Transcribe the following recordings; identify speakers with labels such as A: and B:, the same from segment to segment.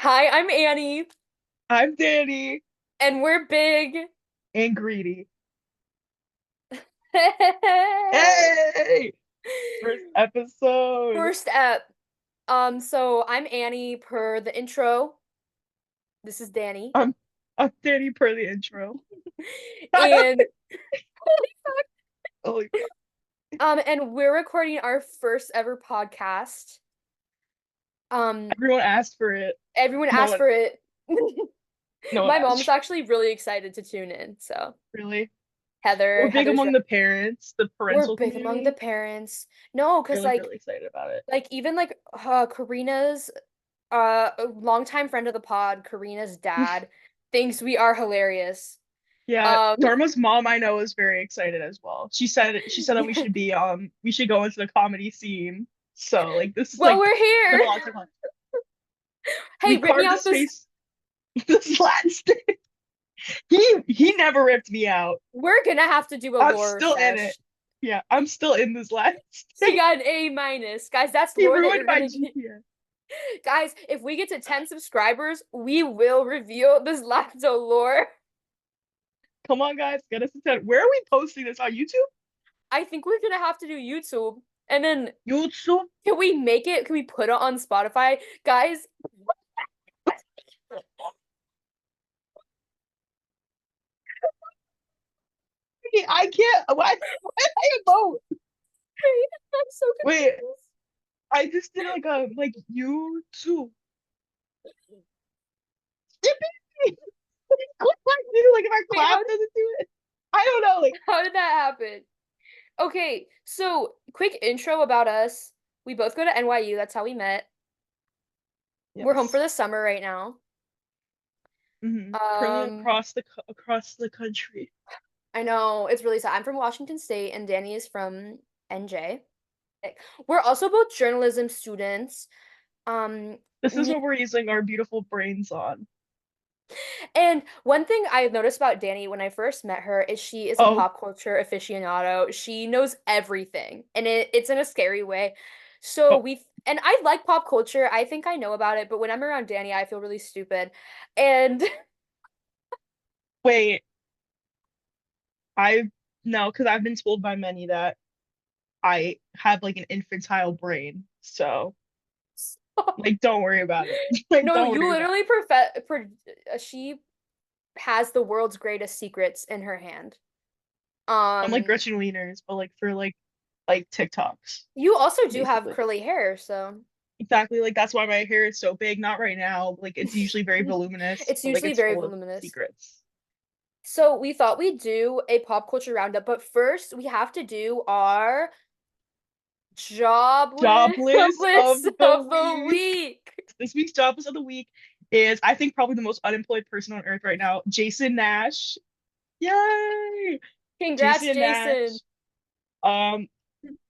A: Hi, I'm Annie,
B: I'm Danny
A: and we're big.
B: and Greedy. Hey! First episode.
A: First ep. So I'm Annie per the intro. This is Danny.
B: I'm I'm Danny per the intro.
A: And
B: Holy fuck.
A: and we're recording our first ever podcast. Um,
B: Everyone asked for it.
A: Everyone
B: No
A: asked
B: one
A: for it.
B: no one
A: My
B: asked
A: mom's
B: for
A: actually really excited to tune in. So
B: it, really.
A: Heather,
B: We're big
A: Heather's
B: among
A: re-
B: the parents, the
A: we're
B: parental
A: big among the
B: community.
A: parents. No,
B: They're
A: because
B: like really excited about it.
A: even like Karina's a longtime friend of the pod, Karina's dad, thinks we are hilarious.
B: Yeah,
A: Um,
B: Dharma's mom I know is very excited as well. She said that we should go into the comedy scene. So like this is
A: well,
B: like
A: we're
B: been a
A: here.
B: long time.
A: Hey,
B: We
A: rip me
B: carved
A: out
B: his
A: this.
B: face this last day. He never ripped me out.
A: We're gonna have to do a
B: I'm
A: lore
B: still in it.
A: sesh.
B: Yeah, I'm still in this last
A: She
B: day.
A: got an A minus, guys. That's
B: He
A: lore that
B: ruined
A: you're
B: my
A: gonna get.
B: GPA.
A: Guys, if we get to 10 subscribers, we will reveal this Lacto lore.
B: Come on, guys, get us to 10. Where are we posting this on YouTube?
A: I think we're gonna have to do YouTube. And then
B: YouTube?
A: can we make it? Can we put it on Spotify? Guys,
B: I can't. Why did I vote?
A: I'm so
B: Wait,
A: confused.
B: I just did like YouTube. Click like if I
A: Wait,
B: clap, does it do it? I don't know. Like
A: how did that happen? Okay, so quick intro about us. We both go to NYU. That's how we met. We're home for
B: yes.
A: the summer right now.
B: Currently
A: Um,
B: across the country.
A: I know it's really sad. I'm from Washington State and Danny is from NJ. We're also both journalism students.
B: This is
A: Me
B: what we're using our beautiful brains on.
A: and one thing I've noticed about Danny when I first met her is she is a
B: Oh,
A: pop culture aficionado. She knows everything, and it's in a scary way. So
B: oh,
A: we and I like pop culture. I think I know about it, but when I'm around Danny, I feel really stupid. And
B: wait. I no, because I've been told by many that I have like an infantile brain. So like don't worry about it. Like
A: no,
B: don't
A: you
B: worry about
A: literally she has the world's greatest secrets in her hand.
B: it. I'm like
A: Um,
B: Gretchen Wieners, but like for like TikToks,
A: you also do have
B: basically.
A: curly hair, so
B: Exactly. Like that's why my hair is so big. Not right now. Like it's usually very voluminous,
A: it's
B: but like
A: usually
B: it's
A: very
B: full of
A: voluminous.
B: secrets.
A: So we thought we'd do a pop culture roundup, but first we have to do our job
B: Job list of
A: list
B: the
A: of the
B: week.
A: week.
B: This week's job list of the week is I think probably the most unemployed person on earth right now, Jason Nash. Yay!
A: Congrats,
B: Jason
A: Jason.
B: Nash. Um,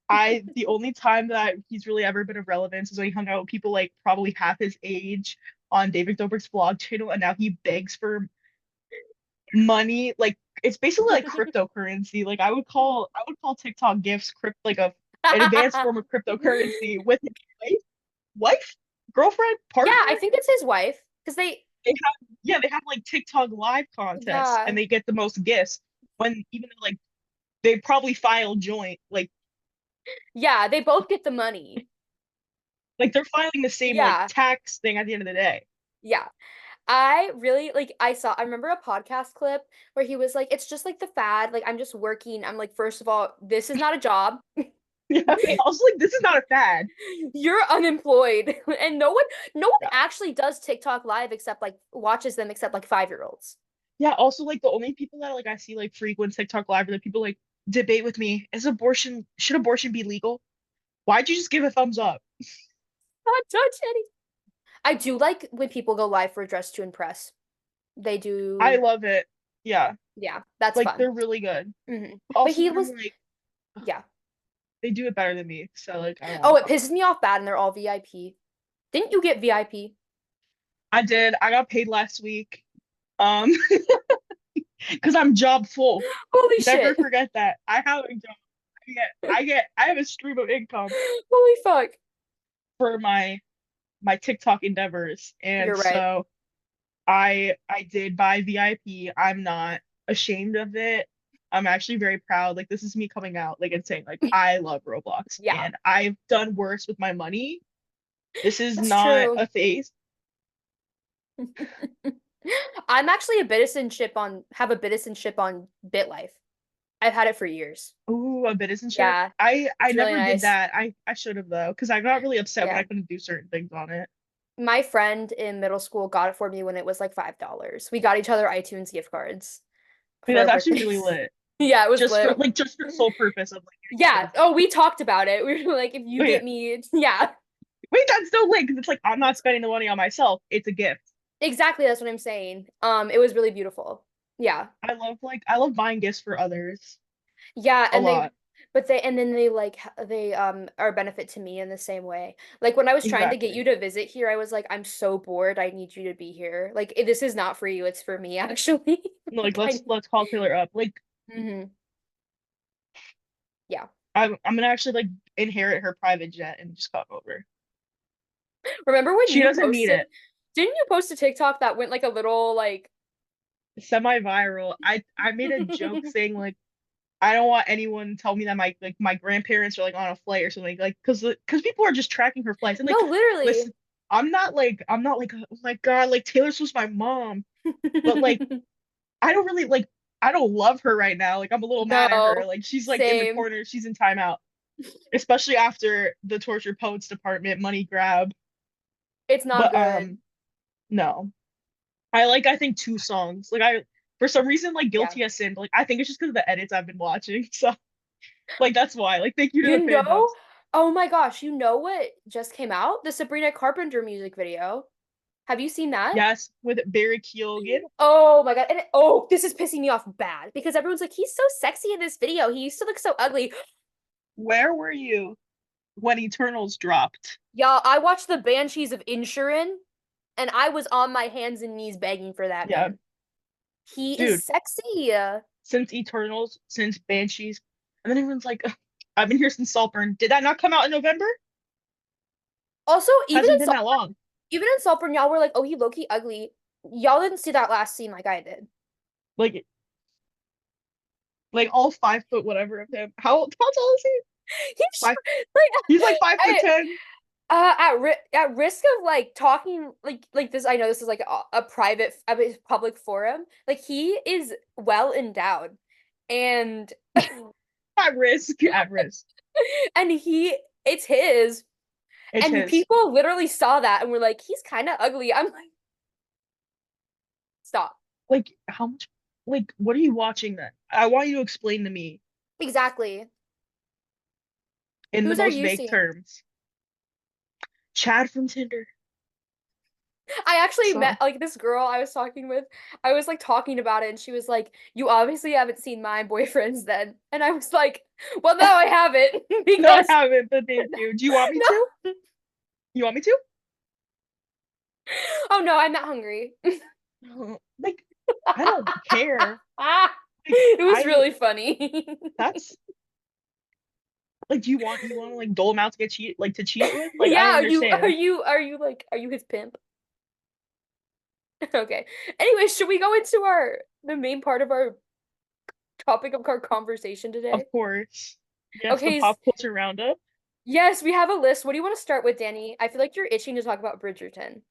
B: I the only time that he's really ever been of relevance is when he hung out with people like probably half his age on David Dobrik's vlog channel, and now he begs for money. Like it's basically like cryptocurrency. Like I would call TikTok gifts crypt like an advanced form of cryptocurrency with his wife, girlfriend,
A: Yeah,
B: partner.
A: I think it's his wife because
B: They they have like TikTok live contests and
A: yeah,
B: they get the most gifts when even though like they probably file joint
A: yeah, they both get the money.
B: like they're filing the same like
A: Yeah,
B: tax thing at the end of the day.
A: yeah. I remember a podcast clip where he was like, it's just like the fad. Like, I'm just working. I'm like, first of all, this is not a job.
B: Yeah, I mean, also like this is not a fad.
A: You're unemployed. And no one
B: Yeah.
A: actually does TikTok live except like watches them except like 5-year-olds.
B: Yeah, also like the only people that like I see like frequent TikTok live are the people like debate with me, should abortion be legal? Why'd you just give a thumbs up?
A: Not touch any. I do like when people go live for Dress to Impress. They
B: I
A: do,
B: love it. Yeah,
A: yeah, that's
B: like
A: fun.
B: they're really good.
A: But
B: Also,
A: he
B: I'm
A: was,
B: like,
A: yeah.
B: they do it better than me, so like I don't want
A: Oh,
B: to
A: it
B: fuck
A: pisses
B: them.
A: me off bad and they're all VIP. Didn't you get VIP?
B: I did. I got paid last week. Um, because I'm job full.
A: Holy
B: Never
A: shit.
B: forget that. I have a job. I have a stream of income
A: Holy fuck.
B: for my my TikTok endeavors. And
A: You're right.
B: so I did buy VIP. I'm not ashamed of it. I'm actually very proud. Like this is me coming out like and saying like I love Roblox
A: Yeah,
B: and I've done worse with my money. This is
A: that's
B: not
A: true.
B: a phase.
A: I'm actually a citizenship on have a citizenship on BitLife. I've had it for years.
B: Ooh, a citizenship.
A: Yeah,
B: I
A: it's really
B: never did
A: nice.
B: that. I should have though, because I got really upset when
A: Yeah.
B: I couldn't do certain things on it.
A: My friend in middle school got it for me when it was like $5. We got each other iTunes gift cards
B: Like
A: for our
B: that's actually really
A: birthdays.
B: lit.
A: Yeah, it was lit.
B: Just for the sole purpose of like getting
A: Yeah. Oh, we talked about it. We were like, if you
B: wait,
A: get me, yeah,
B: wait, that's so lit because it's like I'm not spending the money on myself. It's a gift.
A: exactly. That's what I'm saying. It was really beautiful. Yeah.
B: I love buying gifts for others
A: Yeah,
B: a
A: and
B: lot.
A: then they like they are a benefit to me in the same way. Like when I was trying to get
B: Exactly.
A: you to visit here, I was like, I'm so bored. I need you to be here. Like this is not for you, it's for me actually.
B: No, like
A: Like I
B: let's call Taylor up. Like
A: hmm Yeah.
B: I'm gonna actually like inherit her private jet and just come over.
A: Remember when
B: She
A: you
B: doesn't need
A: posted,
B: it.
A: didn't you post a TikTok that went like a little like
B: Semi-viral. I made a joke saying like I don't want anyone to tell me that my grandparents are like on a flight or something like because people are just tracking her flights and like
A: No, literally.
B: listen, I'm not like oh my God like Taylor Swift's my mom, but like I don't really like I don't love her right now. Like I'm a little mad at her.
A: No.
B: Like she's like in the
A: Same.
B: corner, she's in timeout, especially after the torture poets department money grab.
A: It's not
B: But
A: good.
B: no. I think two songs. Like I for some reason like
A: Yeah.
B: Guilty as Sin, but like I think it's just because of the edits I've been watching. So like that's why. Like thank you to the
A: You know?
B: fandubs.
A: Oh my gosh, you know what just came out? The Sabrina Carpenter music video. Have you seen that?
B: Yes, with Barry Keoghan.
A: Oh my God. And oh, this is pissing me off bad because everyone's like, he's so sexy in this video. He used to look so ugly.
B: Where were you when Eternals dropped?
A: Y'all, I watched the Banshees of Inisherin and I was on my hands and knees begging for that
B: Yeah,
A: man. He is
B: dude.
A: sexy.
B: Since Eternals, since Banshees, and then everyone's like, "Ugh, I've been here since Saltburn. Did that not come out in November?
A: Also,
B: Hasn't been that long.
A: Even in Saltburn, y'all were like, oh, he low-key ugly. Y'all didn't see that last scene like I did.
B: Like all 5 foot whatever of him. How tall is he?
A: He's
B: Five.
A: like
B: He's like 5 foot
A: I,
B: 10.
A: at risk of like talking like this, I know this is like a private I mean, public forum. Like he is well endowed, and
B: At risk. At risk.
A: and it's his,
B: It's
A: and
B: his.
A: people literally saw that and were like, he's kind of ugly. I'm like, stop.
B: Like how much? Like what are you watching then? I want you to explain to me
A: Exactly.
B: in the
A: Whose are
B: most
A: you
B: vague
A: seeing?
B: terms. Chad from Tinder.
A: I actually met
B: So
A: like this girl I was talking with. I was like talking about it, and she was like, "You obviously haven't seen my boyfriends then." And I was like, "Well, no, I haven't
B: no, I
A: because
B: haven't, but thank you. Do you want me to?
A: no.
B: You want me to?
A: Oh no, I'm not hungry."
B: Like, I don't care.
A: Ah,
B: Like,
A: it was really funny.
B: that's like, do you want to like dole him out to get cheat, like to cheat with? Like, I don't
A: Yeah,
B: understand.
A: are you his pimp? Okay. Anyway, should we go into our the main part of our topic of our conversation
B: Of
A: today?
B: course. Yes, the
A: Okay,
B: pop culture roundup.
A: yes, we have a list. What do you want to start with, Danny? I feel like you're itching to talk about Bridgerton.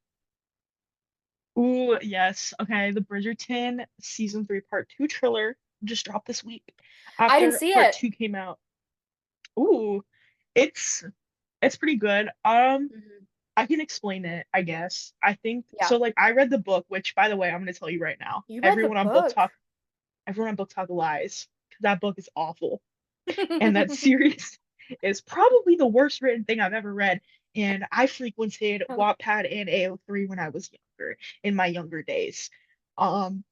B: Ooh, yes. Okay, the Bridgerton season 3 part 2 trailer just dropped this week
A: I didn't
B: after
A: see
B: part
A: it.
B: 2 came out. Ooh, it's it's pretty good.
A: Mhm.
B: I can explain it, I guess. I think
A: Yeah.
B: so like I read the book, which by the way, I'm going to tell you right now.
A: You read the book.
B: Everyone on Book Talk lies because that book is awful. And that series is probably the worst written thing I've ever read. And I frequented
A: Oh,
B: Wattpad and AO3 when I was younger, in my younger days. Um,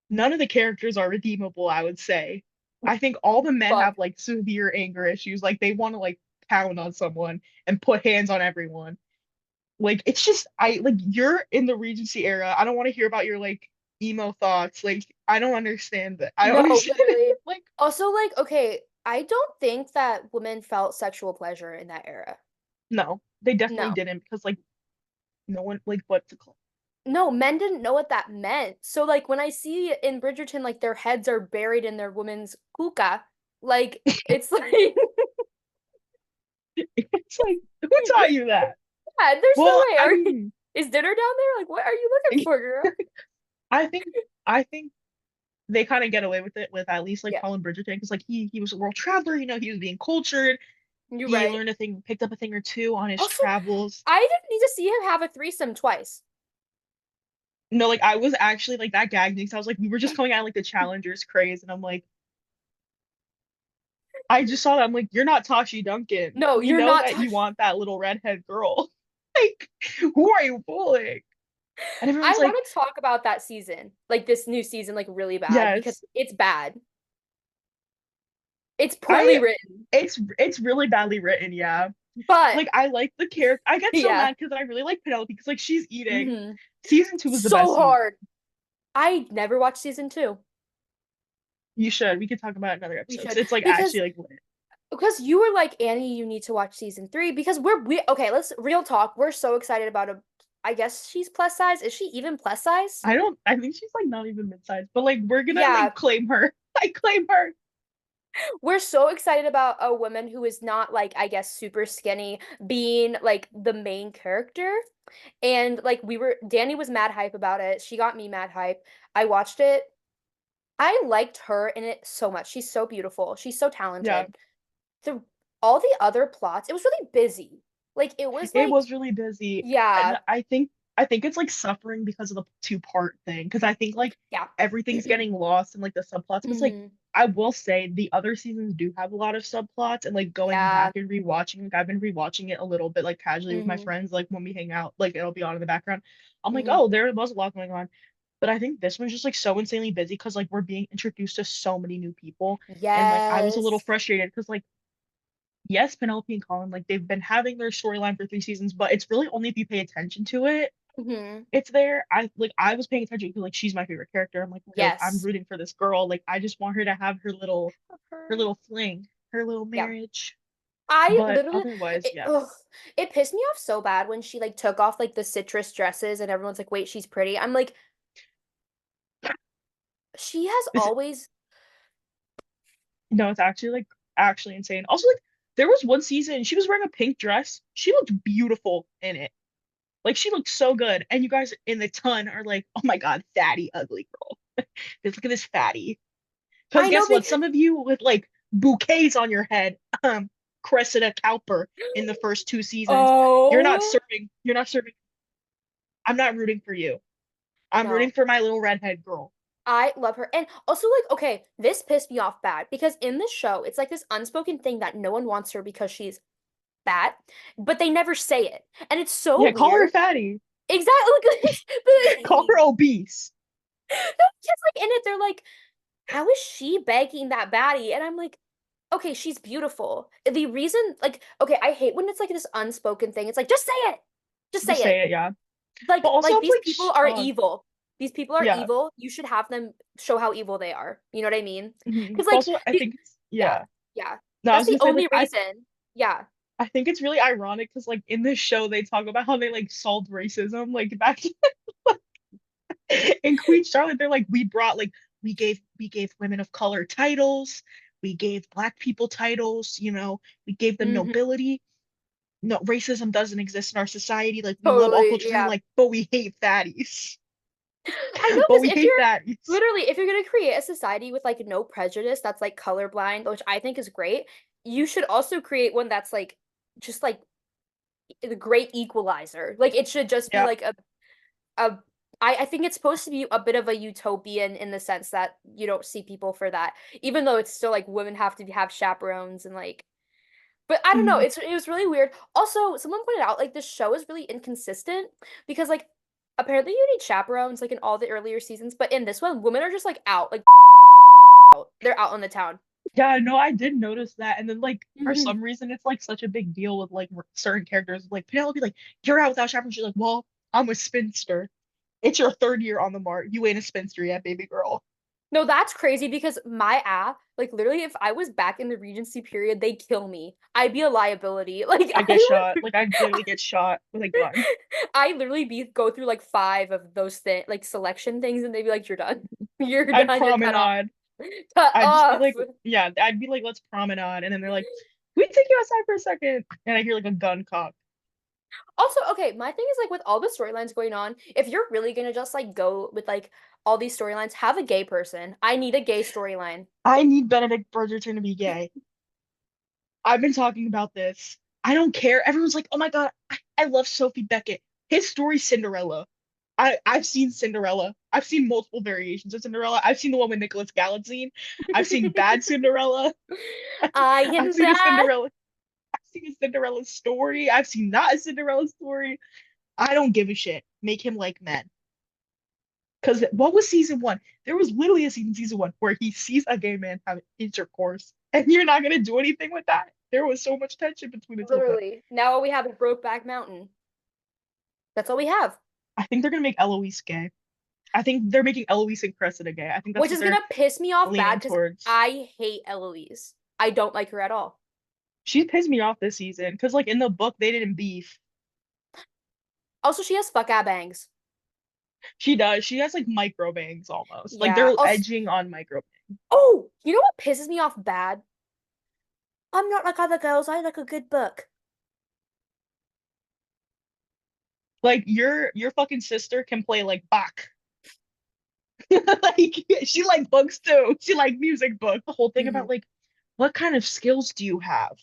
B: None of the characters are redeemable, I would say. I think all the men
A: fuck.
B: have like severe anger issues. Like they want to like pound on someone and put hands on everyone. Like it's just I like you're in the Regency era. I don't want to hear about your like emo thoughts. Like I don't understand that. I don't
A: No,
B: understand
A: literally.
B: it. Like
A: Also, like, okay, I don't think that women felt sexual pleasure in that era.
B: no, they definitely
A: No.
B: didn't because like No one like what's it called?
A: No, men didn't know what that meant. So like when I see in Bridgerton like their heads are buried in their woman's hookah, like it's like
B: It's like, who taught you that?
A: yeah, there's no
B: Well,
A: way.
B: I mean,
A: Is dinner down there? Like what are you looking for, girl?
B: I think I think they kind of get away with it with at least like
A: Yeah,
B: Colin Bridgerton because like he was a world traveler, he was being cultured.
A: you're
B: He
A: right.
B: learned a thing, picked up a thing or two on his
A: Also,
B: travels.
A: I didn't need to see him have a threesome twice.
B: No, like I was actually like that gagged me because I was like, we were just going at like the challengers craze, and I'm like, I just saw that. I'm like, you're not Tashi Duncan.
A: No,
B: We
A: you're
B: know
A: not
B: that you
A: touching.
B: want that little redhead girl. Like, who are you fooling? And everyone's
A: I
B: like,
A: want to talk about that season, like this new season, like really bad because
B: yes,
A: it's bad. It's poorly
B: I
A: written,
B: it's really badly written, yeah.
A: but
B: Like I like the character. I get so
A: yeah.
B: mad because I really like Penelope because like she's eating.
A: Hmm.
B: Season 2 was the best
A: So
B: season.
A: hard. I never watched season two.
B: You should. We could talk about it in another
A: We
B: episode because
A: should
B: it's like actually like lit.
A: because you were like Annie, you need to watch season three because we okay. Let's real talk. We're so excited about a. I guess she's plus size. Is she even plus size?
B: I don't. I think she's like not even mid-sized, but like we're gonna
A: Yeah,
B: like claim her. I claim her.
A: we're so excited about a woman who is not like I guess super skinny being like the main character. And like Danny was mad hype about it. She got me mad hype. I watched it. I liked her in it so much. She's so beautiful. She's so
B: Yeah.
A: talented. The all the other plots, it was really busy. Like it was
B: It
A: like
B: was really busy. And
A: yeah,
B: I think it's like suffering because of the two-part thing. Because I think like
A: yeah.
B: everything's getting lost in like the subplots. Because like
A: Hmm.
B: I will say the other seasons do have a lot of subplots and like going
A: Yeah.
B: back and rewatching, like I've been rewatching it a little bit like casually with my
A: Hmm.
B: friends, like when we hang out, like it'll be on in the background. I'm like,
A: Hmm.
B: oh, there was a lot going on. But I think this one's just like so insanely busy because like we're being introduced to so many new people. And like I was a little
A: Yes.
B: frustrated because like yes, Penelope and Colin, like they've been having their storyline for 3 seasons, but it's really only if you pay attention to it,
A: Hmm.
B: it's there. I was paying attention because like she's my favorite character. I'm like, okay, like I'm
A: Yes.
B: rooting for this girl. Like I just want her to have
A: Love
B: her
A: her.
B: little fling, her little
A: Yeah.
B: marriage.
A: I
B: But
A: literally
B: otherwise,
A: ugh,
B: yes.
A: it pissed me off so bad when she like took off like the citrus dresses and everyone's like, "Wait, she's pretty." I'm like, she has
B: It's
A: always
B: no, it's actually like actually insane. Also, like there was one season she was wearing a pink dress. She looked beautiful in it. Like she looked so good. And you guys in the ton are like, oh my God, fatty, ugly girl. Just look at this fatty. Because
A: I know
B: guess what?
A: because
B: Some of you with like bouquets on your head, Cressida Cowper in the first 2 seasons,
A: oh
B: you're not serving. I'm not rooting for you. I'm rooting
A: no.
B: for my little redhead girl.
A: I love her. And also like okay, this pissed me off bad because in this show, it's like this unspoken thing that no one wants her because she's fat, but they never say it. And it's so
B: Yeah, call her
A: weird.
B: fatty.
A: Exactly.
B: Call her obese.
A: Just like in it, they're like, how is she begging that baddie? And I'm like, okay, she's beautiful. The reason, like, okay, I hate when it's like this unspoken thing. It's like, just say it. Just say
B: Just
A: it.
B: say it, yeah. But
A: Like
B: also,
A: these people are evil. These people are
B: yeah.
A: evil. You should have them show how evil they are. You know what I mean?
B: Mhm.
A: Because
B: But
A: like
B: also, I
A: the
B: think it's
A: yeah,
B: yeah.
A: yeah.
B: No, I
A: That's
B: was
A: the
B: gonna say like
A: only reason. Yeah.
B: I think it's really ironic because like in this show they talk about how they like solved racism like back in Queen Charlotte, they're like, we brought like we gave women of color titles, we gave black people titles, we gave them
A: Hmm.
B: nobility. No, racism doesn't exist in our society. Like we love all
A: Totally.
B: cultures, and they're
A: Yeah.
B: like, but we hate fatties.
A: I know
B: But
A: because
B: we
A: if
B: hate
A: you're
B: fatties.
A: literally if you're gonna create a society with like no prejudice that's like colorblind, which I think is great, you should also create one that's like just like the great equalizer. Like it should just be
B: Yeah.
A: like a I think it's supposed to be a bit of a utopian in the sense that you don't see people for that, even though it's still like women have to have chaperones and like but I don't know,
B: Mhm.
A: it was really weird. Also, someone pointed out like this show is really inconsistent because like apparently you need chaperones like in all the earlier seasons, but in this one, women are just like out, like out. They're out on the town.
B: Yeah, no, I did notice that. And then like for
A: Mhm.
B: some reason it's like such a big deal with like certain characters. Like Penelope, like, you're out without chaperone. She's like, well, I'm a spinster. It's your third year on the mart. You ain't a spinster yet, baby girl.
A: No, that's crazy because my app, like literally, if I was back in the Regency period, they'd kill me. I'd be a liability. Like
B: I get shot. Like I'd literally get shot with a gun.
A: I literally be go through like five of those like selection things, and they'd be like, "You're done. You're
B: I'd
A: done. You're cut off.
B: promenade.
A: Cut
B: I'd just be
A: off."
B: like, yeah, I'd be like, let's promenade. And then they're like, can we take you outside for a second? And I hear like a gun cock.
A: Also, okay, my thing is like with all the storylines going on, if you're really gonna just like go with like all these storylines, have a gay person. I need a gay storyline.
B: I need Benedict Bridgerton to be gay. I've been talking about this. I don't care. Everyone's like, oh my God, I love Sophie Beckett. His story's Cinderella. I've seen Cinderella. I've seen multiple variations of Cinderella. I've seen the one with Nicholas Galitzine. I've seen Bad Cinderella.
A: I
B: I've
A: am
B: seen a
A: that.
B: Cinderella. I've seen a Cinderella story. I've seen not a Cinderella story. I don't give a shit. Make him like men. Because what was season one? There was literally a scene in season one where he sees a gay man have intercourse, and you're not gonna do anything with that. There was so much tension between the two of them.
A: Literally. Now all we have is Brokeback Mountain. That's all we have.
B: I think they're gonna make Eloise gay. I think they're making Eloise and Cressida gay. I think that's
A: Which
B: what
A: is
B: they're
A: gonna piss me off bad
B: leaning
A: because
B: towards.
A: I hate Eloise. I don't like her at all.
B: She pissed me off this season because, like, in the book, they didn't beef.
A: Also, she has fuck ab bangs.
B: She does. She has like micro bangs almost. Like
A: Yeah.
B: they're
A: Also,
B: edging on micro.
A: oh, you know what pisses me off bad? I'm not like other girls. I like a good book.
B: Like your fucking sister can play like Bach. Like she like books too. She like music books. The whole thing
A: Mhm.
B: about like what kind of skills do you have?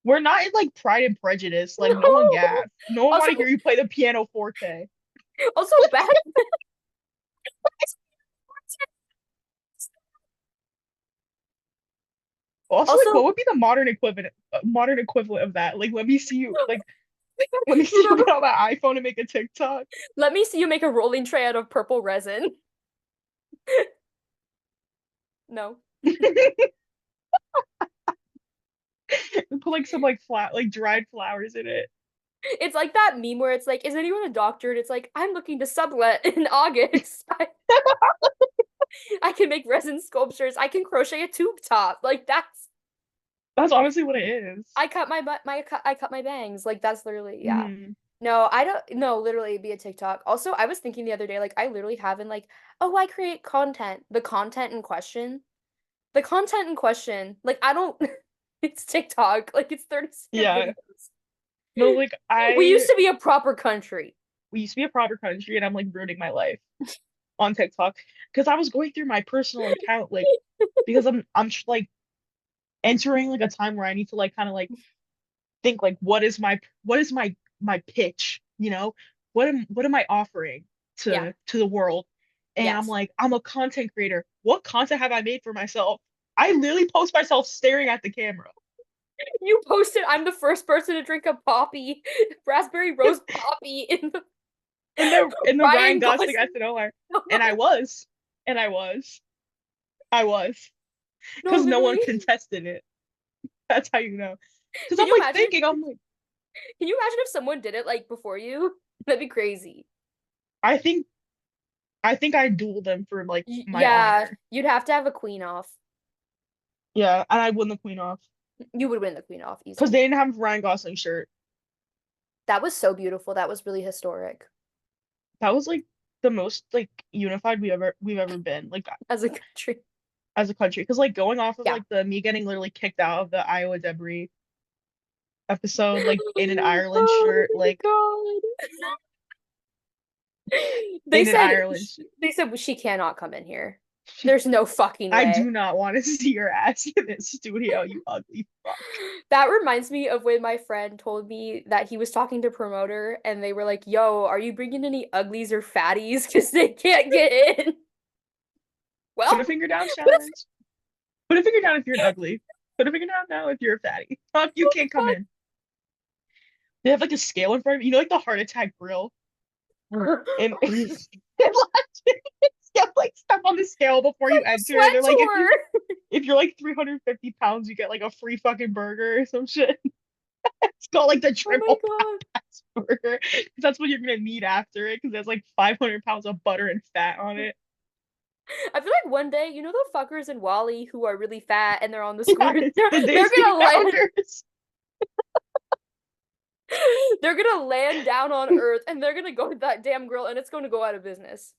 B: We're not in like Pride and Prejudice. Like no one
A: No.
B: gas. No one want
A: Also,
B: to hear you play the piano forte.
A: also bad.
B: Also, like what
A: Also,
B: would be the modern equivalent of that? Like let me see you like let me see you
A: remember,
B: get on that iPhone and make a TikTok.
A: let me see you make a rolling tray out of purple resin. No.
B: Put like some like flat like dried flowers in it.
A: It's like that meme where it's like, is anyone a doctor? And it's like, I'm looking to sublet in August. I can make resin sculptures. I can crochet a tube top. Like that's
B: That's honestly what it is.
A: I cut my butt my I cut my bangs. Like that's literally yeah.
B: Hmm.
A: No, I don't no, literally be a TikTok. Also, I was thinking the other day, like I literally haven't like, oh, I create content. The content in question. The content in question, like I don't it's TikTok. Like it's 30-second
B: Yeah.
A: videos.
B: No, like
A: We
B: I
A: used to be a proper country.
B: we used to be a proper country and I'm like ruining my life on TikTok because I was going through my personal account like because like entering like a time where I need to like kind of like think like what is my pitch, you know? What am I offering
A: Yeah.
B: to the world? And I'm
A: Yes.
B: like, I'm a content creator. What content have I made for myself? I literally post myself staring at the camera.
A: You posted I'm the first person to drink a poppy, raspberry rose poppy in the
B: In the Ryan
A: Ryan
B: Gosling
A: Gosling.
B: SNL,
A: Oh
B: and
A: my,
B: I was
A: no,
B: because no one
A: literally.
B: contested it. That's how you know. Because
A: Can
B: I'm
A: you
B: like
A: imagine?
B: thinking, I'm like,
A: Can you imagine if someone did it like before you? That'd be crazy.
B: I think I dueled them for like my
A: Yeah,
B: honor.
A: you'd have to have a queen off.
B: Yeah, and I won the queen off
A: You would win the queen off
B: because they
A: easily.
B: didn't have Ryan Gosling shirt.
A: That was so beautiful. That was really historic
B: That was like the most like unified we've ever been like
A: as a country.
B: as a country. Because like going off of
A: Yeah.
B: like the me getting literally kicked out of the Iowa debris episode, like in an Ireland
A: Oh
B: shirt,
A: my
B: like
A: God. They
B: in an
A: said
B: Ireland.
A: they said she cannot come in here. There's no fucking
B: I
A: way.
B: do not want to see your ass in this studio, you ugly fuck.
A: That reminds me of when my friend told me that he was talking to promoter and they were like, "Yo, are you bringing any uglies or fatties? Because they can't get in."
B: Put a
A: Well,
B: finger down challenge. Put a finger down if you're an ugly. Put a finger down now if you're a fatty. You
A: what the
B: can't come
A: fuck?
B: in. They have like a scale in front of you. You know, like the heart attack grill. And, and you have like step on the scale before you
A: Like the
B: enter.
A: sweat
B: They're like,
A: tour.
B: if you're like 350 pounds, you get like a free fucking burger or some shit. It's called like the
A: Oh my
B: triple
A: God.
B: pass burger. 'Cause that's what you're gonna need after it, because there's like 500 pounds of butter and fat on it.
A: I feel like one day, you know the fuckers in Wally who are really fat and they're on the scooters?
B: Yes,
A: They're
B: the
A: they're
B: Disney
A: gonna land
B: founders.
A: they're gonna land down on Earth and they're gonna go to that damn girl and it's gonna go out of business.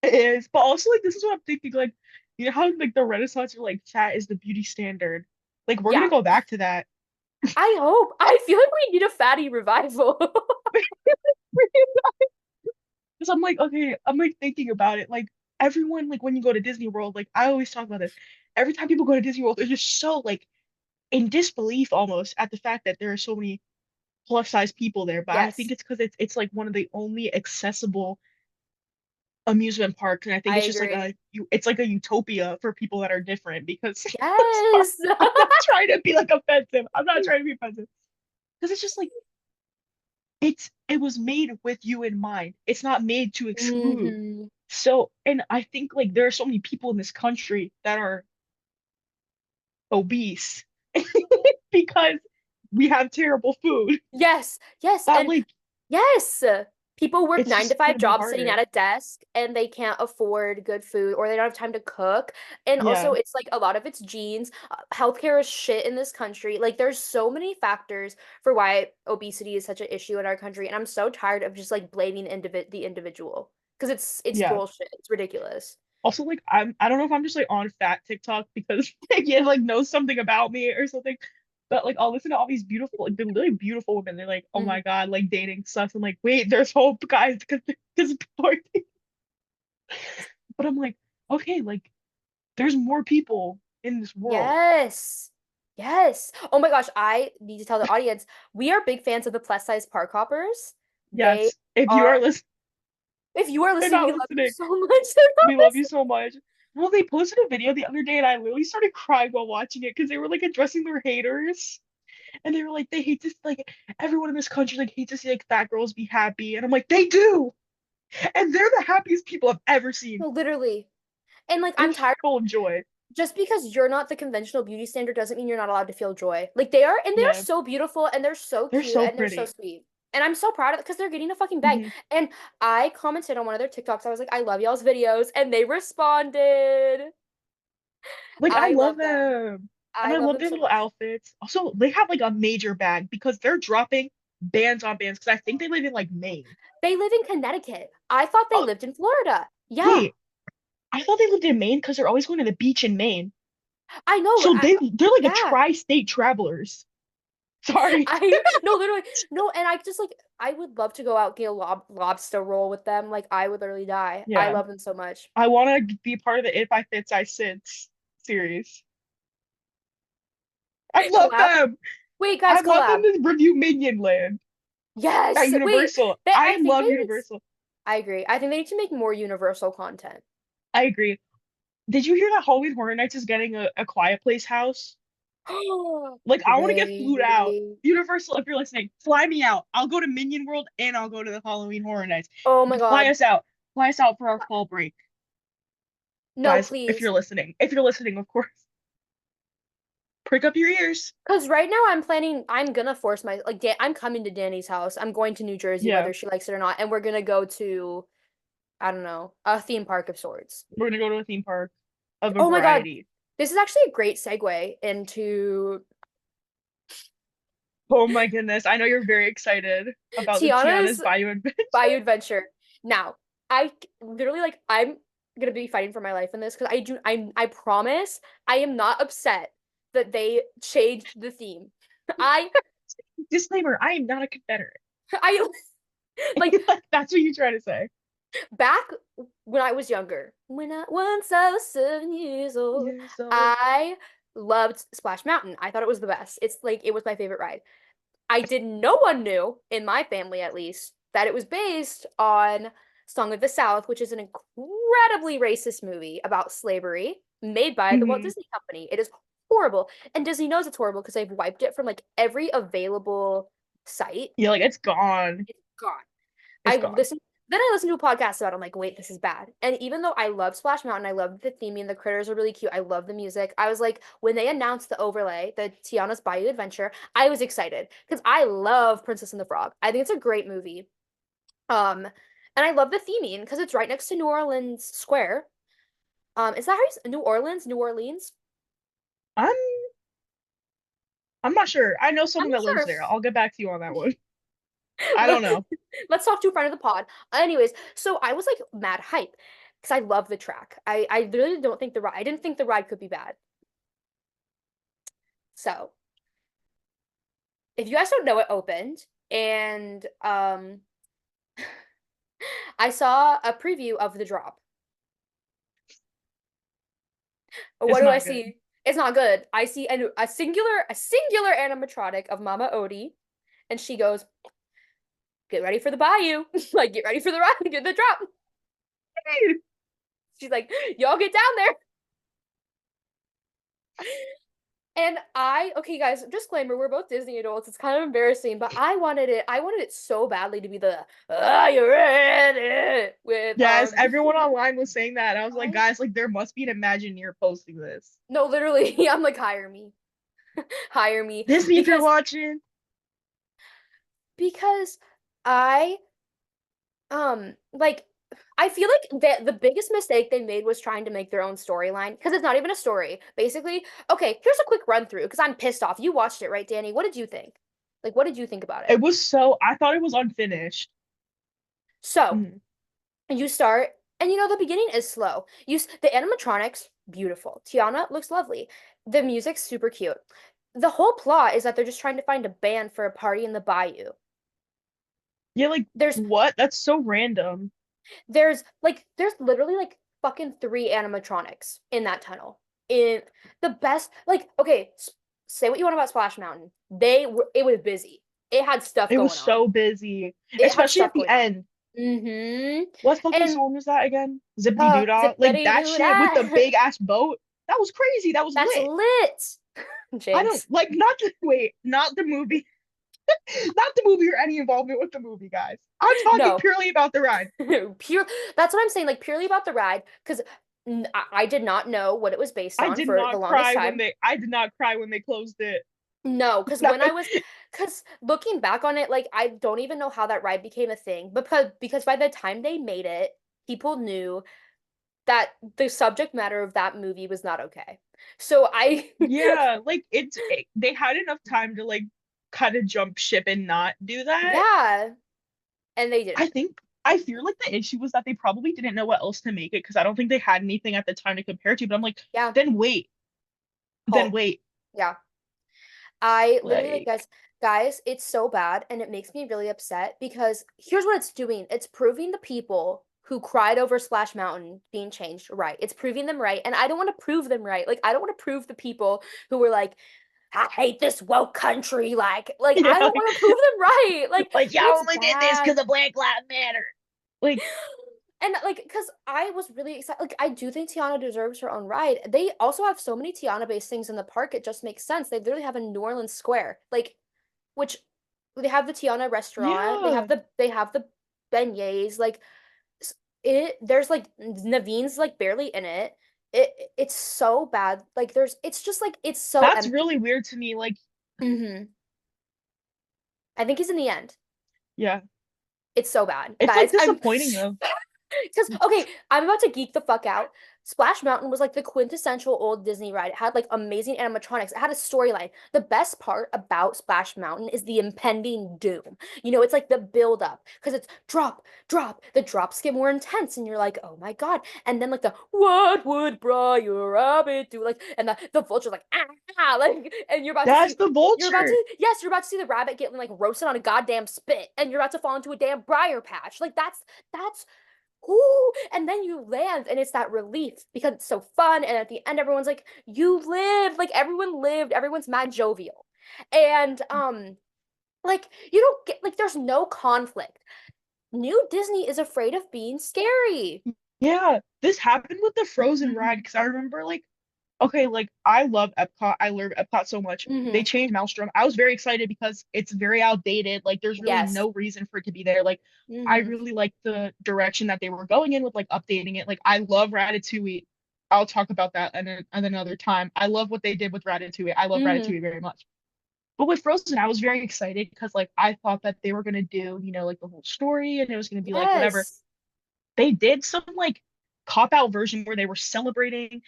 B: It is, but also like this is what I'm thinking. Like, you know how like the Renaissance or like fat is the beauty standard. Like we're gonna
A: Yeah.
B: go back to that.
A: I hope. I feel like we need a fatty revival.
B: Because I'm like, okay, I'm like thinking about it. Like everyone, like when you go to Disney World, like I always talk about this. Every time people go to Disney World, they're just so like in disbelief almost at the fact that there are so many plus size people there. But I think
A: Yes,
B: it's because it's like one of the only accessible amusement parks, and I think
A: I
B: it's just like
A: agree.
B: it's like a utopia for people that are different. Because I'm sorry,
A: Yes.
B: I'm not trying to be like offensive. I'm not trying to be offensive because it's just like it was made with you in mind. It's not made to exclude.
A: hmm
B: So, and I think like there are so many people in this country that are obese because we have terrible food.
A: Yes, yes,
B: That
A: and
B: like
A: yes. People work
B: it's
A: 9 to
B: just
A: 5
B: gonna be
A: jobs sitting
B: harder.
A: at a desk and they can't afford good food or they don't have time to cook. And also
B: Yeah,
A: it's like a lot of it's genes. Healthcare is shit in this country. Like there's so many factors for why obesity is such an issue in our country and I'm so tired of just like blaming the individual because it's
B: yeah.
A: bullshit. It's ridiculous.
B: Also, like I don't know if I'm just like on fat TikTok because like yeah, like knows something about me or something. But like I'll listen to all these beautiful, like the really beautiful women. They're like, oh my
A: Mhm.
B: God, like dating sucks. I'm like, wait, there's hope, guys, because people are. But I'm like, okay, like there's more people in this world.
A: Yes. Yes. Oh my gosh, I need to tell the audience, we are big fans of the plus size park hoppers. They
B: Yes, if you
A: are,
B: are listening,
A: if you are
B: they're
A: listening,
B: not
A: we love you
B: listening.
A: so much. They're not
B: We love you so much. Well, they posted a video the other day, and I literally started crying while watching it because they were like addressing their haters. And they were like, they hate to like everyone in this country like hate to see like fat girls be happy. And I'm like, they do. And they're the happiest people I've ever seen.
A: listening. Literally. And like
B: They're
A: I'm tired
B: full of joy.
A: just because you're not the conventional beauty standard doesn't mean you're not allowed to feel joy. Like they are, and they're
B: Yeah,
A: so beautiful and they're so
B: they're
A: cute
B: so
A: and they're so
B: pretty.
A: sweet. And I'm so proud of it because they're getting a fucking bag.
B: Hmm.
A: And I commented on one of their TikToks. I was like, I love y'all's videos. And they responded.
B: Like I
A: I
B: love
A: love them.
B: them. And
A: I
B: I
A: love
B: love
A: them
B: their
A: so
B: little
A: much.
B: outfits. Also, they have like a major bag because they're dropping bands on bands because I think they live in like Maine.
A: They live in Connecticut. I thought they
B: Oh,
A: lived in Florida. Yeah,
B: wait. I thought they lived in Maine because they're always going to the beach in Maine.
A: I know.
B: So they're like a
A: Yeah,
B: tri-state travelers. Sorry.
A: I no, literally no. And I just like I would love to go out and get a lobster roll with them. Like I would literally die. I
B: Yeah.
A: love them so much.
B: I want to be part of the If I Fits, I Sits series. I love
A: Collab.
B: them.
A: Wait, guys,
B: I want them
A: collab.
B: to review Minion Land at
A: Yes. Wait.
B: Universal.
A: I
B: I
A: think
B: love
A: they need.
B: Universal.
A: I agree. I think they need to make more Universal content.
B: I agree. Did you hear that Halloween Horror Nights is getting a Quiet Place house? Like, I want to get flued out.
A: Wait.
B: Universal, if you're listening, fly me out. I'll go to Minion World and I'll go to the Halloween Horror Nights.
A: Oh my
B: Fly
A: God.
B: us out. Fly us out for our fall break,
A: No,
B: guys. If
A: please.
B: you're listening, of course, prick up your ears.
A: Because right now I'm planning, I'm gonna force my, like, I'm coming to Danny's house. I'm going to New Jersey,
B: Yeah,
A: whether she likes it or not, and we're gonna go to, I don't know, a theme park of sorts.
B: we're gonna go to a theme park of a
A: Oh my God,
B: variety.
A: this is actually a great segue into
B: Oh my goodness. I know you're very excited about the Tiana's
A: Tiana's
B: Bayou Adventure.
A: Bayou Adventure. Now, literally like I'm gonna be fighting for my life in this because I promise I am not upset that they changed the theme. I
B: Disclaimer, I am not a Confederate.
A: I like
B: That's what you try to say.
A: back when I was younger, once I was 7 years old,
B: Years old.
A: I loved Splash Mountain. I thought it was the best. It's like it was my favorite ride. No one knew, in my family at least, that it was based on Song of the South, which is an incredibly racist movie about slavery made by the Walt
B: Hmm.
A: Disney Company. It is horrible. And Disney knows it's horrible because they've wiped it from like every available site.
B: Yeah, like it's gone.
A: It's gone.
B: It's gone.
A: I listened to a podcast about it. I'm like, wait, this is bad. And even though I love Splash Mountain, I love the theming, the critters are really cute. I love the music. I was like, when they announced the overlay, the Tiana's Bayou Adventure, I was excited because I love Princess and the Frog. I think it's a great movie. Um, and I love the theming because it's right next to New Orleans Square. Is that how you, New Orleans? New Orleans?
B: I'm I'm not sure. I know
A: I'm
B: someone
A: not
B: that
A: sure
B: lives
A: if
B: there. I'll get back to you on that one. I
A: let,
B: don't know.
A: let's talk to a friend of the pod. Anyways, so I was like mad hype because I love the track. I really don't think the ride. I didn't think the ride could be bad. So if you guys don't know, it opened, and I saw a preview of the drop. What
B: It's
A: do I
B: not good.
A: see? It's not good. I see a singular animatronic of Mama Odie, and she goes, "Get ready for the bayou, like get ready for the ride, get the drop." She's like, "Y'all get down there." And okay, guys, disclaimer, we're both Disney adults. It's kind of embarrassing, but I wanted it so badly to be the "Are you ready?" with
B: Yes, everyone online was saying that. I was like,
A: I
B: guys, like there must be an Imagineer posting this.
A: no, literally, I'm like, hire me. Hire me.
B: Disney, if you're
A: Because
B: watching.
A: because I like I feel like that the biggest mistake they made was trying to make their own storyline because it's not even a story. Basically, okay, here's a quick run through because I'm pissed off. You watched it, right, Danny? What did you think? Like, what did you think about it?
B: It was so I thought it was unfinished.
A: So,
B: Mhm.
A: you start, and the beginning is slow. The animatronics, beautiful. Tiana looks lovely. The music's super cute. The whole plot is that they're just trying to find a band for a party in the bayou.
B: Yeah, like
A: There's
B: what? That's so random.
A: there's literally like fucking three animatronics in that tunnel. In the best, like, okay, say what you want about Splash Mountain. It was busy. It had stuff
B: It was
A: going on.
B: so busy,
A: It had
B: especially
A: stuff
B: at the
A: going on.
B: end.
A: Mm-hmm.
B: What fucking
A: And
B: song was that again? Zippity doo dah. Like
A: zippity
B: that
A: doo
B: shit with the
A: dah.
B: big ass boat. That was crazy. That was
A: That's
B: lit.
A: lit.
B: I don't
A: Jinx.
B: like not the wait, not the movie, not the movie or any involvement with the movie, guys. I'm talking
A: No.
B: purely about the ride.
A: Pure. That's what I'm saying, like purely about the ride, because I did not know what it was based on for the longest time.
B: I did not cry when they closed it.
A: No, because looking back on it, like I don't even know how that ride became a thing. Because by the time they made it, people knew that the subject matter of that movie was not okay. So I,
B: Yeah, like they had enough time to like kind of jump ship and not do that.
A: yeah, and they
B: I
A: didn't.
B: think I fear like the issue was that they probably didn't know what else to make it because I don't think they had anything at the time to compare to. But I'm like,
A: Yeah,
B: then wait, then
A: halt.
B: wait.
A: Yeah. I literally like
B: Like,
A: guys, it's so bad and it makes me really upset because here's what it's doing. It's proving the people who cried over Splash Mountain being changed right. It's proving them right. And I don't want to prove them right. Like I don't want to prove the people who were like, I hate this woke country. Like
B: yeah,
A: I don't want to prove them right. Like
B: like y'all
A: it's
B: only did this because
A: bad.
B: of Black Lives Matter. Like,
A: And like, because I was really excited. Like, I do think Tiana deserves her own ride. They also have so many Tiana-based things in the park. It just makes sense. They literally have a New Orleans Square, like, which they have the Tiana restaurant. They
B: yeah,
A: have the beignets. Like, it. There's like Naveen's like barely in it. It's so bad. Like, it's just like it's so
B: that's
A: empty.
B: really weird to me. Like,
A: I think he's in the end.
B: yeah,
A: It's so bad,
B: it's like
A: guys. I'm
B: disappointing though.
A: Because, okay, I'm about to geek the fuck out. Splash Mountain was like the quintessential old Disney ride. It had like amazing animatronics. It had a storyline. The best part about Splash Mountain is the impending doom. It's like the build up because it's drop, drop. The drops get more intense, and you're like, oh my God. And then like the what would Briar Rabbit do? Like, and the vulture like like, and
B: That's the vulture.
A: yes, you're about to see the rabbit get like roasted on a goddamn spit, and you're about to fall into a damn briar patch. Like that's ooh, and then you land and it's that relief because it's so fun. And at the end, everyone's like, you lived, like everyone lived, everyone's mad jovial. And like you don't get like there's no conflict. New Disney is afraid of being scary.
B: Yeah, this happened with the Frozen ride because I remember like okay, like I love Epcot. I love Epcot so much. They
A: Mm-hmm.
B: changed Maelstrom. I was very excited because it's very outdated. Like there's really
A: Yes.
B: no reason for it to be there. Like I
A: Mm-hmm.
B: really like the direction that they were going in with like updating it. Like I love Ratatouille. I'll talk about that at another time. I love what they did with Ratatouille. I love
A: Mm-hmm.
B: Ratatouille very much. But with Frozen, I was very excited because like I thought that they were gonna do, like the whole story and it was gonna be like whatever.
A: Yes.
B: They did some like cop out version where they were celebrating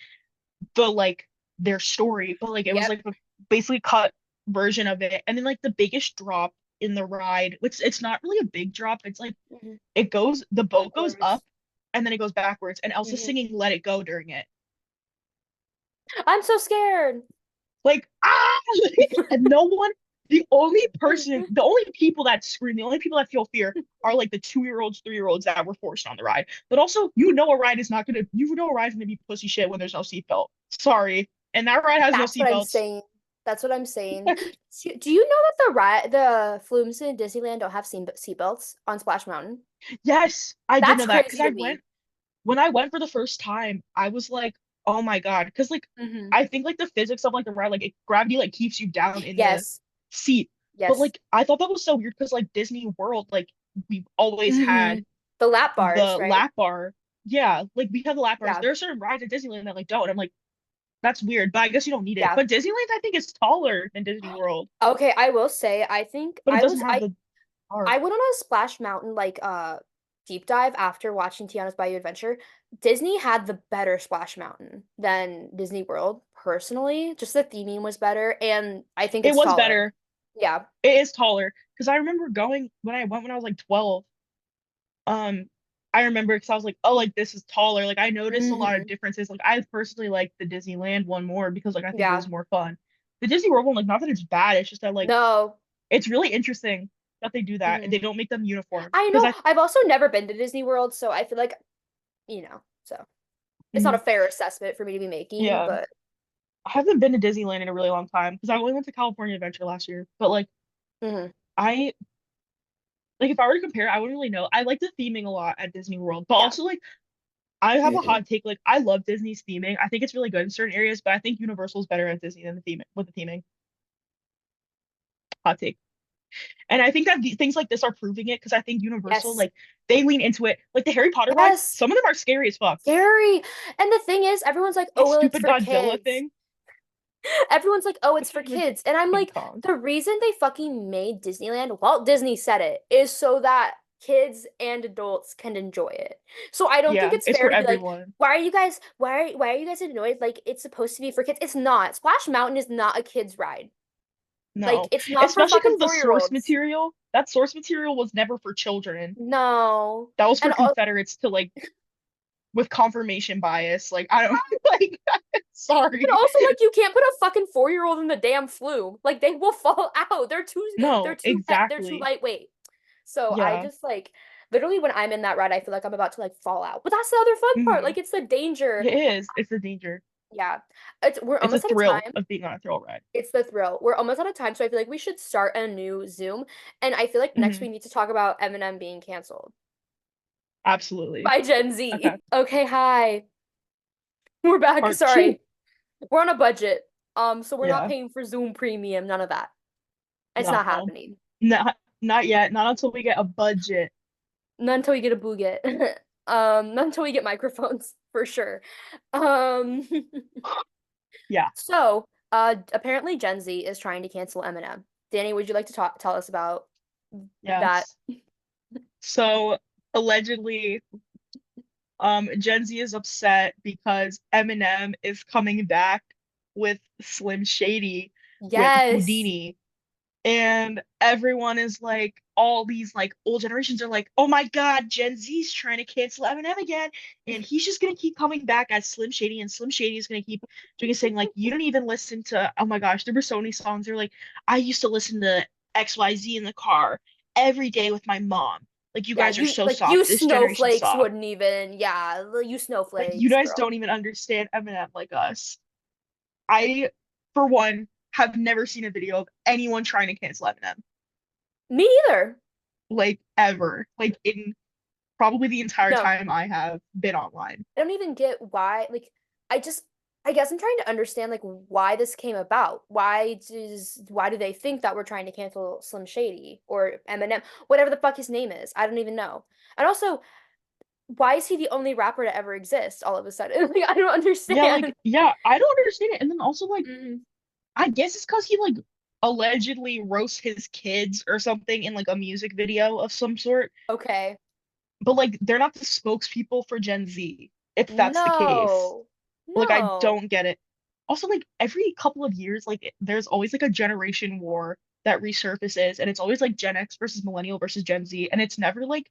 B: the like their story, but like it was
A: Yep.
B: like a basically cut version of it. And then like the biggest drop in the ride, which it's not really a big drop. It's like
A: Mhm.
B: it goes, the boat goes up
A: Backwards.
B: and then it goes backwards, and Elsa's
A: Mhm.
B: singing "Let It Go" during it.
A: I'm so scared.
B: Like ah, and no one. The only people that scream, the only people that feel fear are like the 2-year-olds, 3-year-olds that were forced on the ride. But also, you know a ride is gonna be pussy shit when there's no seatbelt. Sorry, and that ride has no
A: That's what I'm
B: seatbelts.
A: saying. That's what I'm saying. Do you know that the flumes in Disneyland don't have seatbelts on Splash Mountain?
B: Yes, I did
A: That's
B: know that because
A: crazy
B: I
A: to
B: went
A: me.
B: when I went for the first time, I was like, oh my God. Because like
A: Hmm.
B: I think like the physics of like the ride, like gravity like keeps you down in the
A: Yes.
B: seat. But
A: Yes.
B: like I thought that was so weird because like Disney World, like we've always
A: Hmm.
B: had
A: The lap bars,
B: the
A: right?
B: lap bar. Yeah, like we have the lap bars.
A: Yeah.
B: There are certain rides at Disneyland that like don't. I'm like, that's weird, but I guess you don't need it.
A: Yeah.
B: But Disneyland, I think, is taller than Disney World,
A: Okay, I will say I think
B: but it doesn't have the
A: I
B: park.
A: went on a Splash Mountain like deep dive after watching Tiana's Bayou Adventure. Disney had the better Splash Mountain than Disney World, personally. Just the theming was better, and I think
B: It
A: it's
B: was
A: taller.
B: better.
A: Yeah.
B: It is taller because I remember going when I went when I was like 12. Um, I remember because I was like, oh, like this is taller. Like I noticed a lot of
A: Hmm.
B: differences. Like I personally like the Disneyland one more because like I think it
A: Yeah.
B: was more fun. The Disney World one, like not that it's bad, it's just that like
A: No.
B: it's really interesting that they do that and
A: Hmm.
B: they don't make them uniform.
A: I
B: Because
A: know.
B: I
A: I've also never been to Disney World, so I feel like, so it's not a
B: mhm,
A: fair assessment for me to be making,
B: yeah,
A: but
B: I haven't been to Disneyland in a really long time because I only went to California Adventure last year. But like
A: mhm.
B: I like if I were to compare, I wouldn't really know. I like the theming a lot at Disney World, but
A: Yeah.
B: also like I have a hot take. Like I love Disney's theming. I think it's really good in certain areas, but I think Universal's better at Disney than the theming with the theming. Hot take. And I think that things like this are proving it because I think Universal,
A: Yes.
B: like, they lean into it. Like the Harry Potter rides,
A: Yes.
B: some of them are scary as fuck.
A: Scary. And the thing is, everyone's like,
B: That
A: oh, well, it's
B: stupid
A: for
B: Godzilla
A: kids.
B: thing.
A: Everyone's like, oh, it's
B: It's not
A: for
B: even
A: kids. And I'm
B: King
A: like,
B: Kong.
A: the reason they fucking made Disneyland, Walt Disney said it, is so that kids and adults can enjoy it. So I don't think
B: Yeah,
A: it's
B: it's
A: fair
B: for
A: to be like,
B: everyone.
A: why are you guys annoyed? Like it's supposed to be for kids. It's not. Splash Mountain is not a kid's ride. Like
B: No,
A: it's not for
B: especially
A: fucking
B: because the source
A: 4-year-olds.
B: material, that source material was never for children.
A: No.
B: That was for
A: And all
B: Confederates to like with confirmation bias. Like I don't like.
A: and
B: Sorry.
A: also like you can't put a fucking 4-year-old in the damn flume. Like they will fall out.
B: No,
A: They're too
B: exactly.
A: lightweight. So I
B: Yeah.
A: just like literally when I'm in that ride, I feel like I'm about to like fall out. But that's the other fun part.
B: Hmm.
A: Like it's the danger.
B: It is. It's a danger.
A: Yeah. We're
B: It's a
A: almost out of
B: thrill
A: time.
B: of being on a thrill ride.
A: It's the thrill. We're almost out of time, so I feel like we should start a new Zoom. And I feel like next
B: Hmm.
A: we need to talk about Eminem being canceled
B: Absolutely.
A: by Gen
B: Okay.
A: Z. Okay, hi. We're back.
B: Part two.
A: Sorry. We're on a budget. So we're not
B: Yeah.
A: paying for Zoom Premium, none of that. It's not
B: No.
A: happening.
B: Not yet. Not until we get a budget.
A: Not until we get a Booget. Not until we get microphones, for sure. Um,
B: Yeah.
A: apparently Gen Z is trying to cancel Eminem. Danny, would you like to tell us about that?
B: Yes. So allegedly, Gen Z is upset because Eminem is coming back with Slim Shady with
A: Yes.
B: Houdini. And everyone is like, all these like old generations are like, oh my God, Gen Z's trying to cancel Eminem again. And he's just gonna keep coming back as Slim Shady, and Slim Shady is gonna keep doing his thing. Like, you don't even listen to, oh my gosh, there were so many songs. They're like, I used to listen to XYZ in the car every day with my mom. Like, you
A: Yeah,
B: guys are
A: you
B: so
A: like you
B: soft. This generation's
A: snowflakes
B: soft.
A: wouldn't even, yeah, you
B: Like, you
A: snowflakes,
B: guys
A: girl.
B: don't even understand Eminem like us. I, for one, have never seen a video of anyone trying to cancel Eminem,
A: Me either.
B: like ever, like in probably the entire
A: No.
B: time I have been online.
A: I don't even get why. Like, I just, I guess I'm trying to understand like why this came about. Why do they think that we're trying to cancel Slim Shady or Eminem, whatever the fuck his name is? I don't even know. And also, why is he the only rapper to ever exist all of a sudden? Like, I don't
B: Yeah,
A: understand.
B: like, yeah, I don't understand it. And then also, like,
A: Mhm.
B: I guess it's because he, like, allegedly roasts his kids or something in, like, a music video of some sort.
A: Okay.
B: But, like, they're not the spokespeople for Gen Z. if that's the case.
A: No.
B: Like I
A: No.
B: don't get it. Also, like every couple of years, like there's always like a generation war that resurfaces, and it's always like Gen X versus Millennial versus Gen Z, and it's never like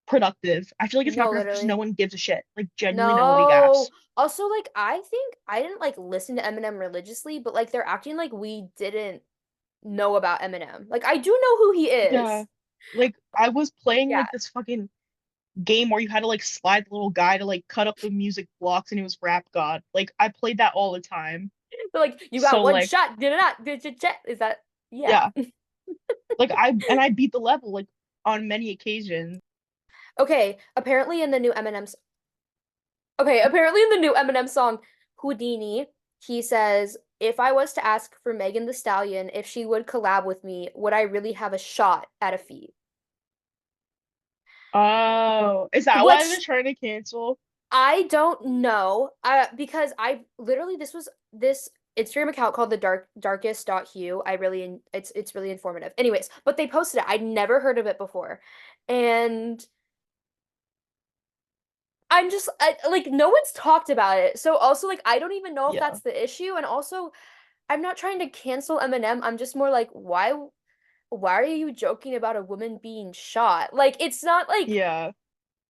B: productive. I feel like it's not
A: No,
B: productive because no
A: literally.
B: one gives a shit. Like genuinely no one
A: No.
B: gaps.
A: Also, like, I think I didn't like listen to Eminem religiously, but like they're acting like we didn't know about Eminem. Like, I do know who he
B: Yeah.
A: is.
B: Like I was playing
A: Yeah.
B: like this fucking game where you had to like slide the little guy to like cut up the music blocks and it was Rap God. Like I played that all the time.
A: But like, you got
B: So
A: one
B: like
A: shot, did it not? Did you check? Is that yeah.
B: yeah. Like I beat the level like on many occasions.
A: Okay, apparently in the new Eminem Okay, apparently in the new Eminem song, Houdini, he says, if I was to ask for Megan the Stallion if she would collab with me, would I really have a shot at a feat?
B: Oh, is that why they're
A: Which
B: trying to cancel?
A: I don't know. Because I literally this was this Instagram account called the darkest.hue. I really it's really informative. Anyways, but they posted it. I'd never heard of it before. And like no one's talked about it. So also like I don't even know if
B: Yeah.
A: that's the issue. And also I'm not trying to cancel Eminem. I'm just more like why are you joking about a woman being shot? Like it's not like
B: Yeah.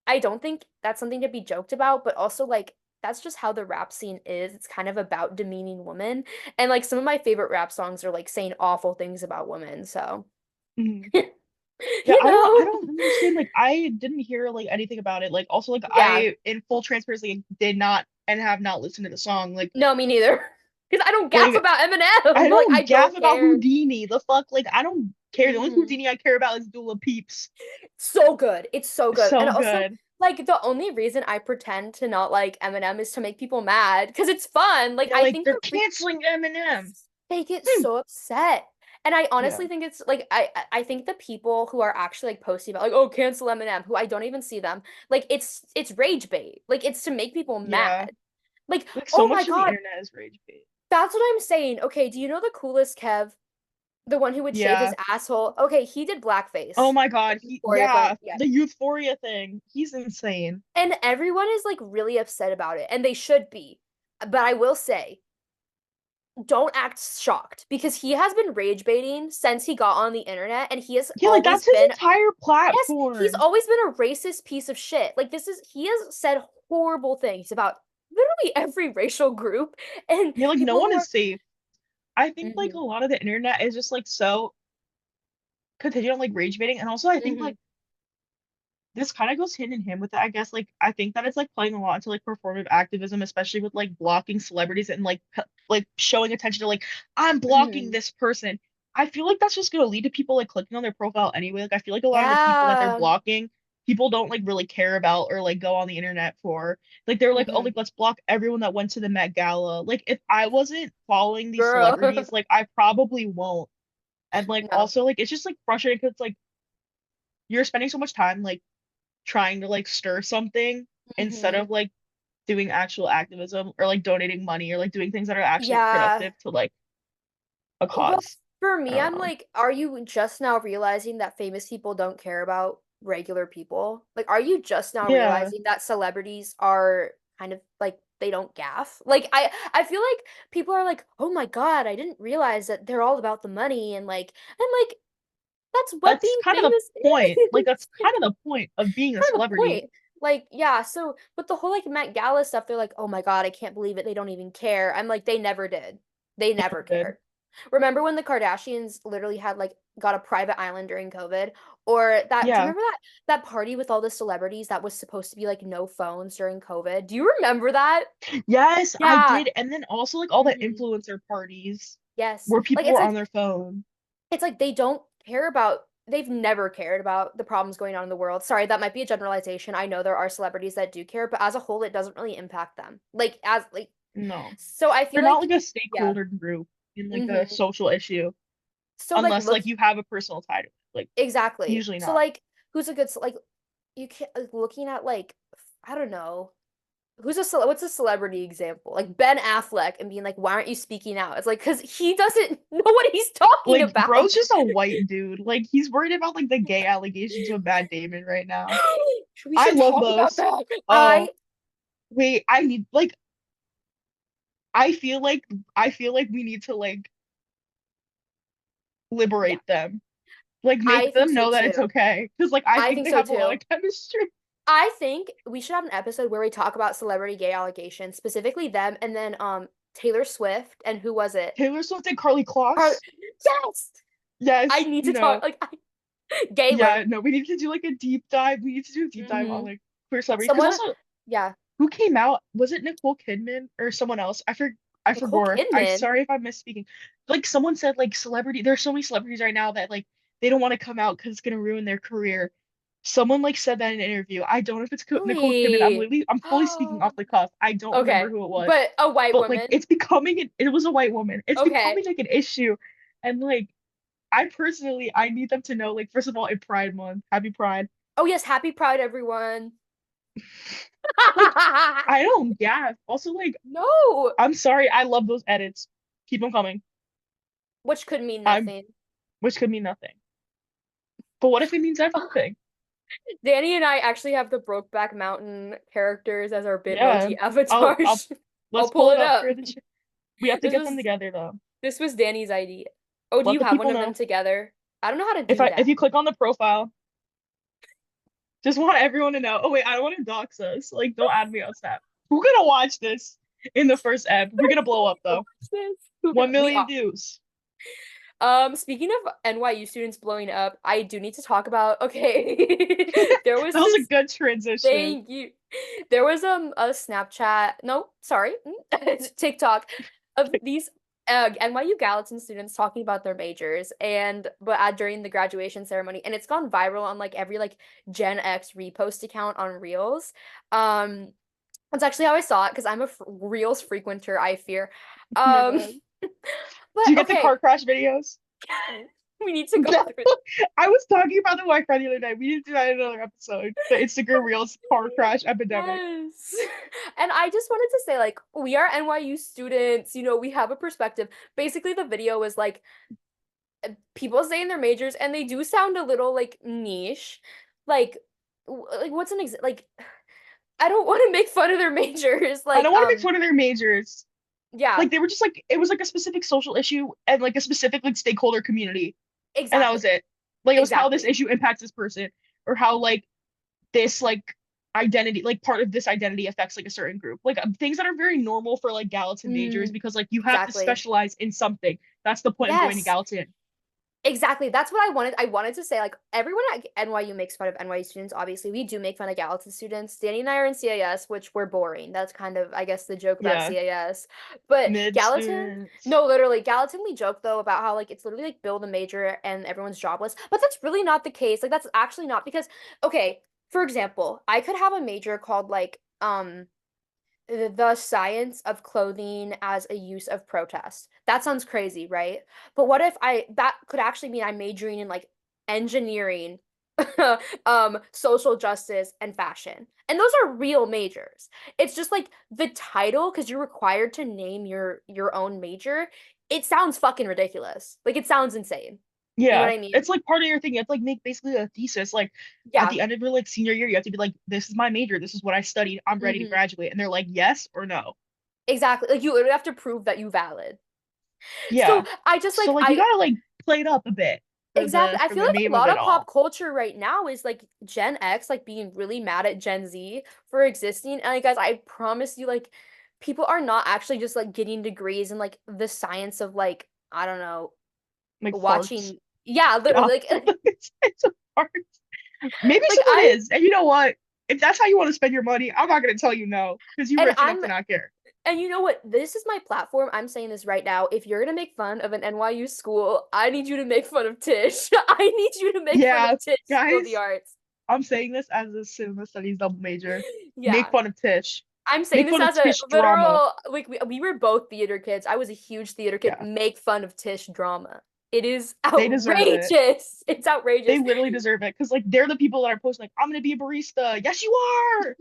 A: I don't think that's something to be joked about, but also like that's just how the rap scene is. It's kind of about demeaning women. And like some of my favorite rap songs are like saying awful things about women. So,
B: Mhm. Yeah,
A: you
B: I
A: know.
B: don't understand. Like I didn't hear like anything about it. Like also like
A: Yeah.
B: I in full transparency did not and have not listened to the song.
A: No, me neither. Because I don't gaff
B: Like
A: about
B: I
A: Eminem. Like I
B: don't gaff
A: don't
B: about
A: care.
B: Houdini. The fuck? Like I don't care. The only
A: Hmm.
B: Houdini I care about is Dula Peeps.
A: So good. It's so good. And
B: So
A: also,
B: good.
A: like the only reason I pretend to not like Eminem is to make people mad because it's fun. Like
B: Yeah,
A: I
B: like
A: think
B: they're
A: the
B: canceling Eminem.
A: they get
B: Hmm.
A: so upset. And I
B: Yeah.
A: honestly think it's like I think the people who are actually like posting about like oh cancel Eminem who I don't even see them like it's rage bait like it's to make people
B: Yeah.
A: mad like
B: Like so
A: oh my
B: much of the
A: God
B: internet is rage bait.
A: that's what I'm saying. Okay, do you know the coolest Kev, the one who would shave his
B: Yeah.
A: asshole? Okay, he did
B: Oh
A: blackface
B: my
A: for the
B: God.
A: Euphoria thing. Yeah.
B: The Euphoria thing. He's insane.
A: And everyone is like really upset about it, and they should be. But I will say, don't act shocked because he has been rage baiting since he got on the internet, and he has
B: Yeah, like
A: always
B: that's his
A: been,
B: entire
A: yes, he's
B: platform.
A: always been a racist piece of shit. Like, he has said horrible things about literally every racial group, and
B: Yeah, like no
A: people
B: one
A: who
B: is
A: are,
B: safe. I think like a
A: hmm
B: lot of the internet is just like so contingent on like rage baiting. And also I think
A: hmm
B: like this kind of goes hand in hand with it, I guess. Like I think that it's like playing a lot into like performative activism, especially with like blocking celebrities and like like showing attention to like I'm blocking
A: hmm
B: this person. I feel like that's just gonna lead to people like clicking on their profile anyway. Like I feel like a lot of the people that they're
A: yeah,
B: blocking, people don't like really care about or like go on the internet for. Like they're like, oh,
A: hmm
B: like let's block everyone that went to the Met Gala. Like if I wasn't following these
A: girl,
B: celebrities, like I probably won't. And like
A: no,
B: also like it's just like frustrating because like you're spending so much time like trying to like stir something instead
A: hmm
B: of like doing actual activism or like donating money or like doing things that are actually
A: yeah.
B: productive to like a
A: Well,
B: cause.
A: for
B: I
A: me,
B: don't
A: I'm
B: know.
A: like, are you just now realizing that famous people don't care about regular people? Like, are you just now
B: Yeah,
A: realizing that celebrities are kind of like they don't gaff? Like, I feel like people are like, oh my God, I didn't realize that they're all about the money and like I'm like, that's what
B: that's
A: being
B: kind of the
A: famous
B: point. Like
A: is.
B: that's kind of the point of being a
A: Kind of the
B: celebrity.
A: point. Like, yeah, so but the whole like Met Gala stuff, they're like, oh my God, I can't believe it. They don't even care. I'm like, they never did. They never
B: Good.
A: cared. Remember when the Kardashians literally had like got a private island during COVID? Or that, do you
B: Yeah.
A: remember that party with all the celebrities that was supposed to be like no phones during COVID? Do you remember that?
B: Yes, I
A: Yeah.
B: did. And then also like all the
A: hmm
B: influencer parties
A: Yes.
B: where
A: Like
B: people were on their phone.
A: it's like they don't care about they've never cared about the problems going on in the world. Sorry, that might be a generalization. I know there are celebrities that do care, but as a whole it doesn't really impact them. Like as like
B: No.
A: so I feel
B: They're not
A: like
B: like a
A: yeah.
B: stakeholder group in like a
A: hmm
B: social issue
A: So like
B: unless
A: look
B: like you have a personal tie to it. Like
A: exactly.
B: usually
A: So
B: not.
A: like who's a good like you can't like, looking at like I don't know. What's a celebrity example? Like Ben Affleck and being like, why aren't you speaking out? It's like because he doesn't know what he's talking
B: Like,
A: about.
B: bro's just a white dude. Like, he's worried about like the gay allegations with Matt Damon right now.
A: We
B: I
A: should
B: love
A: talk about
B: those.
A: that.
B: Oh, wait, I need like I feel like we need to like
A: Yeah,
B: liberate them. Like
A: I
B: make
A: think
B: them
A: so
B: know that it's
A: too.
B: okay. Because like I
A: I
B: think
A: think
B: they
A: so
B: have a lot
A: too.
B: of chemistry.
A: I think we should have an episode where we talk about celebrity gay allegations, specifically them, and then Taylor Swift and who was it?
B: Taylor Swift and Carly
A: Car-
B: Kloss.
A: yes, I
B: Yes,
A: need to talk
B: no.
A: like Gaylor.
B: Yeah, no, we need to do like a deep dive. We need to do a deep dive on
A: Hmm.
B: like queer celebrities. Because
A: Someone,
B: also,
A: yeah,
B: who came out? Was it Nicole Kidman or someone else? I
A: Nicole
B: forgot. I
A: Kidman.
B: sorry if I'm misspeaking. Like someone said like celebrity. There's so many celebrities right now that like they don't want to come out because it's gonna ruin their career. Someone like said that in an interview. I don't know if it's Nicole Kidman.
A: Really?
B: I'm fully speaking off the cuff. I don't remember
A: Okay,
B: who it was.
A: but a white
B: But like
A: woman.
B: it's becoming it was a white woman. It's
A: Okay.
B: becoming like an issue. And like I personally I need them to know like first of all in Pride Month, happy Pride.
A: Oh yes, happy Pride, everyone.
B: Like I don't yeah. Also like
A: No,
B: I'm sorry, I love those edits. Keep them coming.
A: which could mean
B: I'm
A: nothing.
B: which could mean nothing. But what if it means everything?
A: Danny and I actually have the Brokeback Mountain characters as our
B: Yeah.
A: Bitmoji
B: I'll
A: avatars. I'll
B: let's
A: pull
B: pull it
A: it
B: up
A: up.
B: for we have to
A: This
B: get them
A: was
B: together though.
A: this was Danny's idea. Oh, do
B: Let
A: you
B: the
A: have one
B: people
A: of them
B: know.
A: together? I don't know how to do
B: If
A: that.
B: you click on the profile, just want everyone to know. Oh wait, I don't want to dox us. Like don't add me on Snap. We're gonna watch this in the first ep. We're gonna blow up though.
A: Watch this. Who
B: One
A: we
B: million
A: are.
B: views.
A: Speaking of NYU students blowing up, I do need to talk about okay. There
B: That
A: was
B: was a
A: this
B: good transition.
A: thank you. There was a Snapchat, no, sorry, TikTok of these NYU Gallatin students talking about their majors and but during the graduation ceremony and it's gone viral on like every like Gen X repost account on Reels. Um that's actually how I saw it because I'm a Reels frequenter, I fear.
B: Oh my
A: Um
B: God. Do
A: but
B: you get the
A: okay,
B: car crash videos?
A: we need to go through.
B: I was talking about the Wi-Fi the other day. We need to do that in another episode. The Instagram Reels car crash epidemic.
A: Yes. And I just wanted to say, like, we are NYU students, we have a perspective. Basically, the video is like people saying their majors, and they do sound a little like niche. Like, like what's an like, I don't want to make fun of their majors.
B: I don't
A: Like,
B: want to make fun of their majors.
A: yeah,
B: Like they were just like it was like a specific social issue and like a specific like stakeholder community, and that
A: exactly.
B: was it. Like it was how this
A: Exactly.
B: issue impacts this person, or how like this like identity, like part of this identity affects like a certain group. Like things that are very normal for like Gallatin majors
A: Mm,
B: because like you have to
A: exactly.
B: specialize in something. That's the point of going to
A: Yes.
B: Gallatin.
A: Exactly. That's what I wanted. I wanted to say, like, everyone at NYU makes fun of NYU students. Obviously, we do make fun of Gallatin students. Danny and I are in CAS, which we're boring. That's kind of, I guess, the joke about
B: Yeah,
A: CAS. But
B: mid
A: Gallatin,
B: students.
A: no, literally, Gallatin, we joke though about how like it's literally like build a major and everyone's jobless. But that's really not the case. Like, that's actually not because, okay, for example, I could have a major called like the science of clothing as a use of protest. That sounds crazy, right? But what if that could actually mean I'm majoring in like engineering, social justice and fashion. And those are real majors. It's just like the title because you're required to name your own major. It sounds fucking ridiculous. Like it sounds insane. You know
B: Yeah,
A: what I mean?
B: it's like part of your thing. You have to like make basically a thesis. Like at
A: Yeah.
B: the end of your like senior year, you have to be like, this is my major. This is what I studied. I'm ready to
A: Hmm.
B: graduate. And they're like, yes or no.
A: Exactly. Like you literally have to prove that you valid. So
B: Yeah.
A: I just
B: So
A: like
B: like you
A: I
B: gotta like play it up a bit
A: exactly. I
B: for
A: feel
B: the
A: like a
B: name of
A: lot
B: it
A: of pop
B: all.
A: culture right now is like Gen X like being really mad at Gen Z for existing. And like guys, I promise you like people are not actually just like getting degrees in like the science of like I don't know,
B: Like farts.
A: watching yeah, literally
B: Yeah.
A: like
B: It's a fart. Maybe
A: like
B: some of it is. And you know what? If that's how you want to spend your money, I'm not gonna tell you no, because you're
A: and
B: rich enough
A: I'm
B: to not care.
A: and you know what? This is my platform. I'm saying this right now. If you're gonna make fun of an NYU school, I need you to make fun of Tish. I need you to make fun of
B: Yeah,
A: Tish School of the
B: guys,
A: Arts.
B: I'm saying this as a cinema studies double major. Make
A: Yeah.
B: fun of Tish.
A: I'm saying
B: Make
A: this
B: fun of
A: as a
B: Tish drama.
A: literal like we were both theater kids. I was a huge theater kid.
B: Yeah,
A: Make fun of Tish drama. It is
B: they deserve it.
A: outrageous. It's
B: They
A: outrageous.
B: literally deserve it because like they're the people that are posting like I'm gonna be a barista. Yes, you are.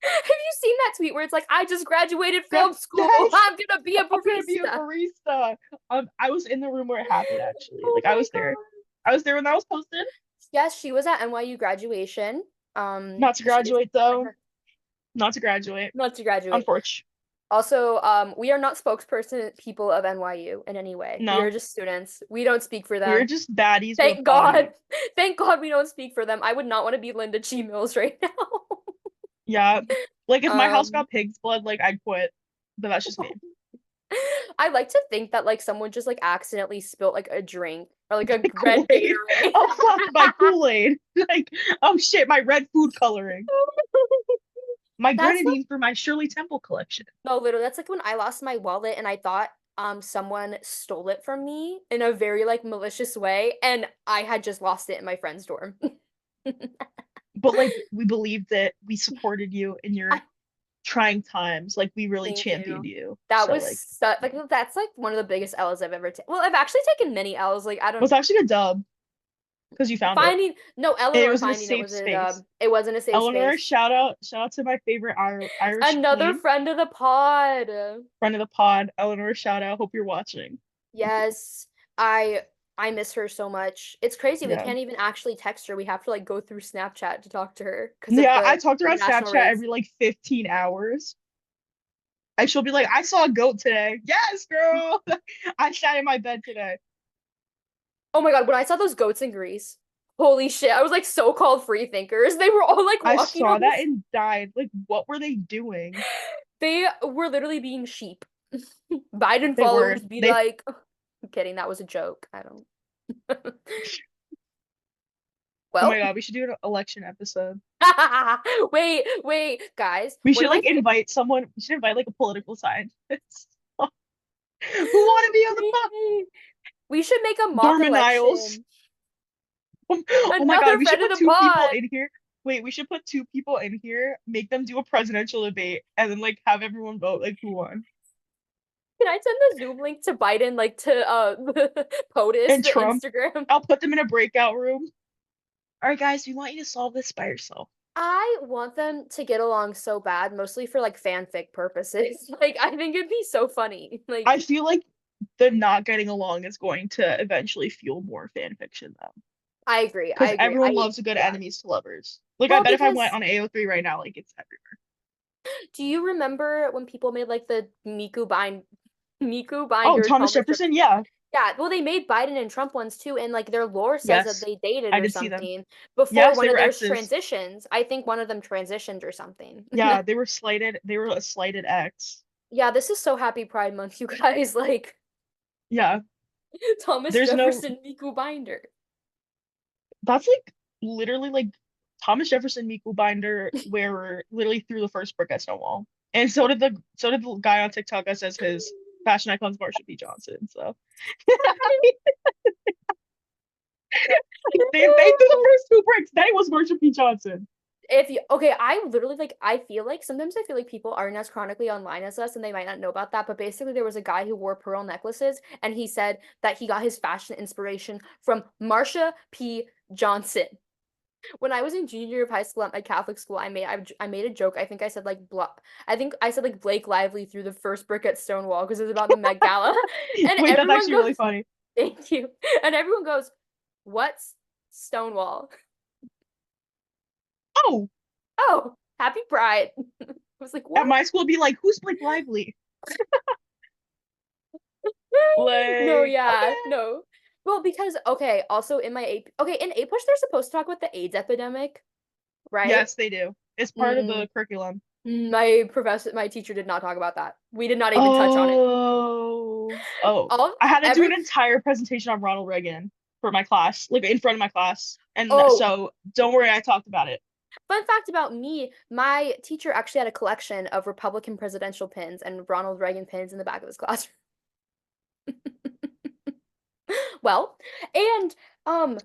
A: Have you seen that tweet where it's like, I just graduated
B: Yes,
A: film school.
B: yes.
A: I'm gonna be a
B: I'm gonna be a
A: barista.
B: barista. I was in the room where it happened actually.
A: Oh
B: Like I
A: my
B: was there.
A: God.
B: I was there when that was posted.
A: Yes, she was at NYU graduation.
B: Not to
A: She is
B: graduate though. Not to graduate.
A: not to graduate.
B: Unfortunate.
A: Also, we are not spokesperson people of NYU in any way. We are
B: No.
A: just students. We don't speak for
B: We're
A: them.
B: just baddies with a
A: Thank
B: potty.
A: God. Thank God we don't speak for them. I would not want to be Linda Chi Mills right now.
B: Yeah. Like if my house
A: Um,
B: got pig's blood, like I'd quit. But that's just me.
A: I like to think that like someone just like accidentally spilt like a drink or like a red
B: Kool-Aid.
A: Gatorade.
B: Oh fuck, my Kool-Aid. Like, oh shit, my red food coloring. My
A: That's like
B: grenadine for my Shirley Temple collection.
A: no, literally, that's like when I lost my wallet and I thought someone stole it from me in a very like malicious way and I had just lost it in my friend's dorm.
B: But like we believed that we supported you in your trying times. Like we really
A: Thank
B: championed
A: you.
B: you.
A: That
B: So
A: was
B: like
A: like that's like one of the biggest L's I've ever taken. Well, I've actually taken many L's. Like I
B: it was
A: don't
B: actually a dub because you found it.
A: finding no
B: And it
A: Eleanor
B: was in a
A: finding it
B: safe
A: wasn't a
B: space.
A: dub. It wasn't a safe
B: Eleanor,
A: space.
B: shout out to my favorite Irish
A: Another
B: queen,
A: friend of the pod.
B: friend of the pod. Eleanor, shout out. Hope you're watching.
A: Yes, I I miss her so much. It's crazy. We
B: Yeah.
A: can't even actually text her. We have to like go through Snapchat to talk to her because of
B: Yeah, I
A: the
B: talked to her on
A: international
B: Snapchat
A: rates.
B: every like 15 hours. And she'll be like, I saw a goat today. Yes, girl. I sat in my bed today.
A: Oh my God, when I saw those goats in Greece, holy shit, I was like so-called free thinkers. They were all like
B: I
A: walking
B: saw
A: on
B: that
A: this.
B: and died. Like, what were they doing?
A: They were literally being sheep. Biden
B: They were.
A: followers be
B: They,
A: like, I'm kidding, that was a joke. I don't.
B: oh my
A: Well,
B: God, we should do an election episode.
A: wait, guys.
B: We
A: One
B: should
A: of my
B: like invite someone, we should invite like a political scientist who want to be on the
A: we should make a mock
B: Dorman Isles.
A: election.
B: Oh my God,
A: Another
B: we should
A: friend of
B: put
A: the
B: two people
A: pod.
B: in here. Wait, we should put two people in here, make them do a presidential debate, and then like have everyone vote like who won.
A: Can I send the Zoom link to Biden, like to POTUS,
B: And
A: the
B: Trump,
A: Instagram?
B: I'll put them in a breakout room. All right, guys, we want you to solve this by yourself.
A: I want them to get along so bad, mostly for like fanfic purposes. Like, I think it'd be so funny.
B: I
A: Like,
B: feel like the not getting along is going to eventually fuel more fan fiction though.
A: I agree. I
B: Because
A: agree.
B: everyone loves a good
A: Yeah.
B: enemies to lovers. Like I
A: Well,
B: bet if I went
A: because
B: on AO3 right now, like it's everywhere.
A: do you remember when people made like the Miku
B: Oh,
A: binder
B: Thomas
A: Thomas
B: Jefferson,
A: Jefferson?
B: yeah.
A: Yeah, well, they made Biden and Trump ones too, and like their lore says that
B: Yes.
A: they dated
B: I
A: or
B: did see them.
A: something before
B: Yes,
A: one
B: they
A: of
B: were
A: theirs
B: exes.
A: transitions. I think one of them transitioned or something.
B: Yeah, they were slighted. They were a slighted ex.
A: Yeah, this is so happy Pride Month, you guys. Like
B: Yeah.
A: Thomas
B: There's no
A: Jefferson Miku binder.
B: that's like literally like Thomas Jefferson Miku binder wearer literally threw the first brick at Stonewall. And so did the guy on TikTok that says his fashion icon's Marsha P. Johnson. So they threw the first two bricks. Then it was Marsha P. Johnson.
A: If you okay, I literally like I feel like sometimes I feel like people aren't as chronically online as us and they might not know about that, but basically there was a guy who wore pearl necklaces and he said that he got his fashion inspiration from Marsha P. Johnson. When I was in junior year of high school at my Catholic school, I made a joke. I think I said like I think I said like Blake Lively threw the first brick at Stonewall because it was about the Met Gala. And
B: Wait, that's
A: everyone
B: actually really
A: goes,
B: funny.
A: "Thank you." And everyone goes, "What's Stonewall?"
B: Oh,
A: Oh, happy Pride. I was like,
B: at
A: what?
B: my school, it'd be like, who's Blake Lively?
A: No,
B: Like,
A: yeah,
B: okay.
A: no. Well, because okay, also in my A okay, in A push they're supposed to talk about the AIDS epidemic, right?
B: Yes, they do. It's part of
A: Mm,
B: the curriculum.
A: my teacher did not talk about that. We did not even touch on it.
B: Oh.
A: All
B: I had to do
A: every
B: an entire presentation on Ronald Reagan for my class, like in front of my class. And
A: oh,
B: so don't worry, I talked about it.
A: fun fact about me, my teacher actually had a collection of Republican presidential pins and Ronald Reagan pins in the back of his classroom. Well, and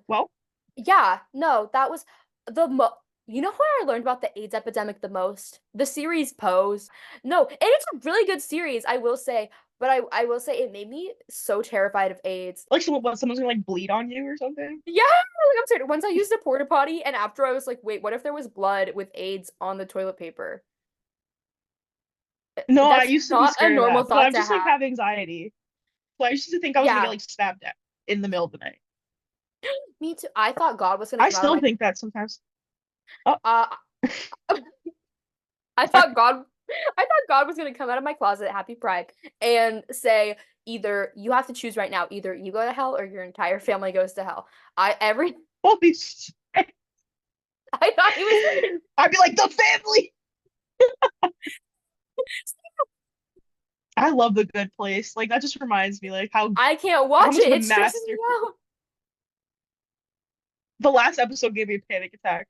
B: Well,
A: yeah, no, that was the mo you know where I learned about the AIDS epidemic the most? The series Pose. No, and it's a really good series, I will say, but I will say it made me so terrified of AIDS.
B: like someone's gonna like bleed on you or something.
A: Yeah, like I'm sorry. Once I used a porta potty, and after I was like, wait, what if there was blood with AIDS on the toilet paper?
B: No, I
A: That's
B: used to be
A: not a
B: scared of
A: normal
B: that, but
A: thought
B: I
A: to
B: just like
A: have.
B: have anxiety. So I used to think I was gonna get
A: Yeah,
B: like stabbed at in the middle of the night.
A: me too. I thought God was gonna
B: I
A: come out of
B: still
A: my
B: think that sometimes. Oh,
A: Uh, I thought God, I thought God was gonna come out of my closet, Happy Pride, and say either you have to choose right now, either you go to hell or your entire family goes to hell. I every
B: holy shit.
A: I thought he was.
B: I'd be like, the family. I love The Good Place. Like that just reminds me like
A: I can't
B: how
A: watch
B: much
A: it.
B: of a
A: It stresses me
B: masterpiece.
A: out.
B: The last episode gave me a panic attack.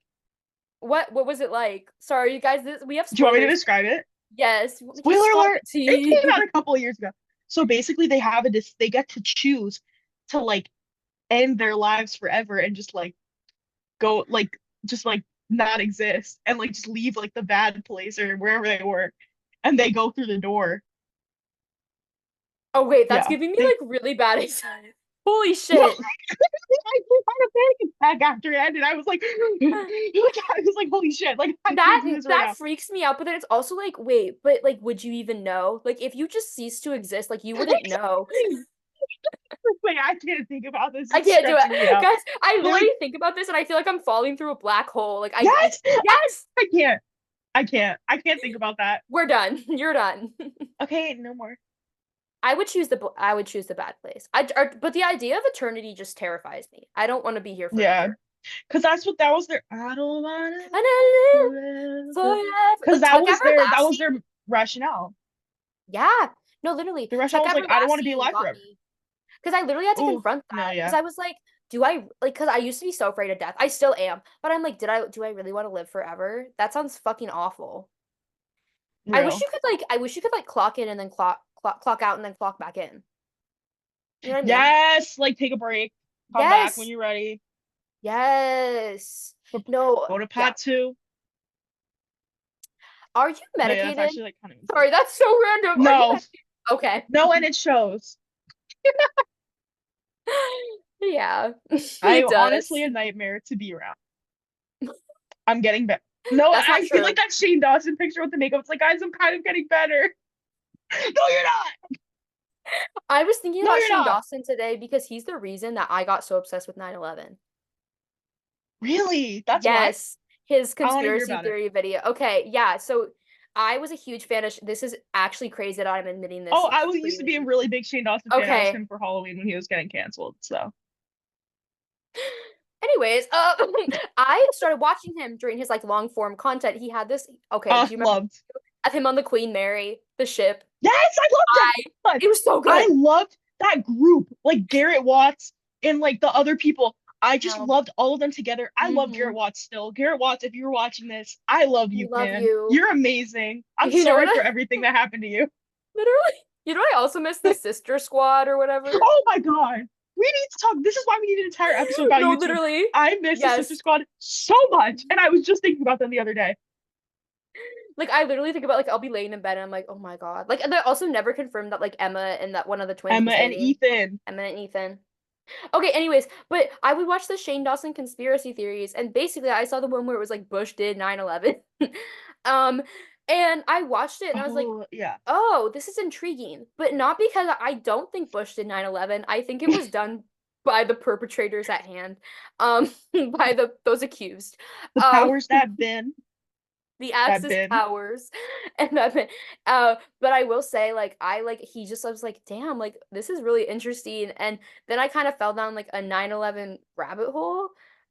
A: What was it like? Sorry, you guys. We have
B: Do you want me to
A: spoilers.
B: describe it?
A: Yes, we can
B: Spoiler
A: stop
B: alert.
A: the
B: It
A: tea.
B: came out a couple of years ago. So basically they have they get to choose to like end their lives forever and just like go like just like not exist and like just leave like the bad place or wherever they were and they go through the door.
A: Oh wait, that's
B: Yeah.
A: giving me
B: They
A: like really bad anxiety. Holy
B: no,
A: shit.
B: I had a panic attack after it ended. I was like, I was like, holy shit, like I can't
A: That
B: do this right
A: that
B: now.
A: freaks me out, but then it's also like, wait, but like would you even know? Like if you just cease to exist, like you wouldn't know.
B: Like I can't think about this.
A: I
B: It's
A: can't do
B: stressing me
A: it.
B: out.
A: Guys, I
B: But like,
A: literally think about this and I feel like I'm falling through a black hole.
B: yes,
A: yes,
B: I can't. I can't think about that.
A: we're done. You're done.
B: Okay, no more.
A: I would choose the bad place. But the idea of eternity just terrifies me. I don't want to be here
B: Yeah,
A: forever.
B: because that's what that was their. I don't wanna
A: And I live
B: forever.
A: forever.
B: Because
A: Like Chuck
B: that was
A: Everlasting.
B: their rationale.
A: Yeah. No, literally,
B: The rationale
A: Chuck
B: was like, I don't want to be
A: Everlasting
B: alive
A: got
B: forever.
A: me. Because I literally had to
B: Ooh,
A: confront
B: no,
A: that. Because
B: yeah,
A: I was like, do I like because I used to be so afraid of death. I still am. But I'm like, do I really want to live forever? That sounds fucking awful.
B: real.
A: I wish you could like clock in and then clock out and then clock back in. You know what I mean?
B: Yes, like take a break, come back when
A: Yes.
B: you're ready.
A: Yes.
B: Go
A: No,
B: go to
A: yeah.
B: pot two.
A: Are you
B: No, yeah, that's
A: medicated?
B: actually like kind of insane.
A: Sorry, that's so random. Are you
B: No,
A: medicated? Okay.
B: no, and it shows.
A: Yeah,
B: I
A: it
B: am honestly
A: does.
B: a nightmare to be around. I'm getting better. No,
A: That's not
B: I feel like
A: true.
B: that Shane Dawson picture with the makeup. It's like, guys, I'm kind of getting better. No, you're not.
A: I was thinking
B: No,
A: about
B: you're
A: Shane
B: not.
A: Dawson today because he's the reason that I got so obsessed with 9/11.
B: Really? That's why?
A: Yes, his
B: I want to hear
A: conspiracy
B: about it.
A: theory video. Okay, yeah, so I was a huge fan of this is actually crazy that I'm admitting this
B: Oh, used to be a
A: freely.
B: really big Shane Dawson fan. I was
A: Okay.
B: him for Halloween when he was getting canceled. So,
A: Anyways, I started watching him during his like long form content. He had this. Okay, do you remember
B: loved.
A: of him on the Queen Mary, the ship?
B: Yes, I loved
A: I
B: that.
A: It was so
B: I
A: good.
B: loved that group, like Garrett Watts and like the other people. I just
A: Um,
B: loved all of them together. I love Garrett
A: mhm.
B: Watts still. Garrett Watts, if you're watching this, I love
A: We
B: you,
A: love
B: man.
A: you.
B: You're amazing. I'm
A: You know what
B: sorry for
A: I
B: everything that happened to you.
A: literally? You know what I also miss the Sister Squad or whatever.
B: Oh my God. We need to talk. This is why we need an entire episode about
A: No,
B: YouTube.
A: literally.
B: I miss the Sister
A: Yes.
B: Squad so much. And I was just thinking about them the other day.
A: Like I literally think about like I'll be laying in bed and I'm like, oh my God. Like and they also never confirmed that like Emma and that one of the twins
B: Emma
A: was
B: and
A: dating.
B: Ethan.
A: Emma and Ethan. Okay, anyways, but I would watch the Shane Dawson conspiracy theories, and basically I saw the one where it was like Bush did 9/11. Um, and I watched it and I was like,
B: Oh, yeah.
A: oh, this is intriguing. But not because I don't think Bush did 9/11. I think it was done by the perpetrators at hand, um, by those accused.
B: The
A: Um,
B: powers that been.
A: the
B: That
A: Axis
B: been.
A: powers and that but I will say like I like he just I was like damn like this is really interesting and then I kind of fell down like a 9/11 rabbit hole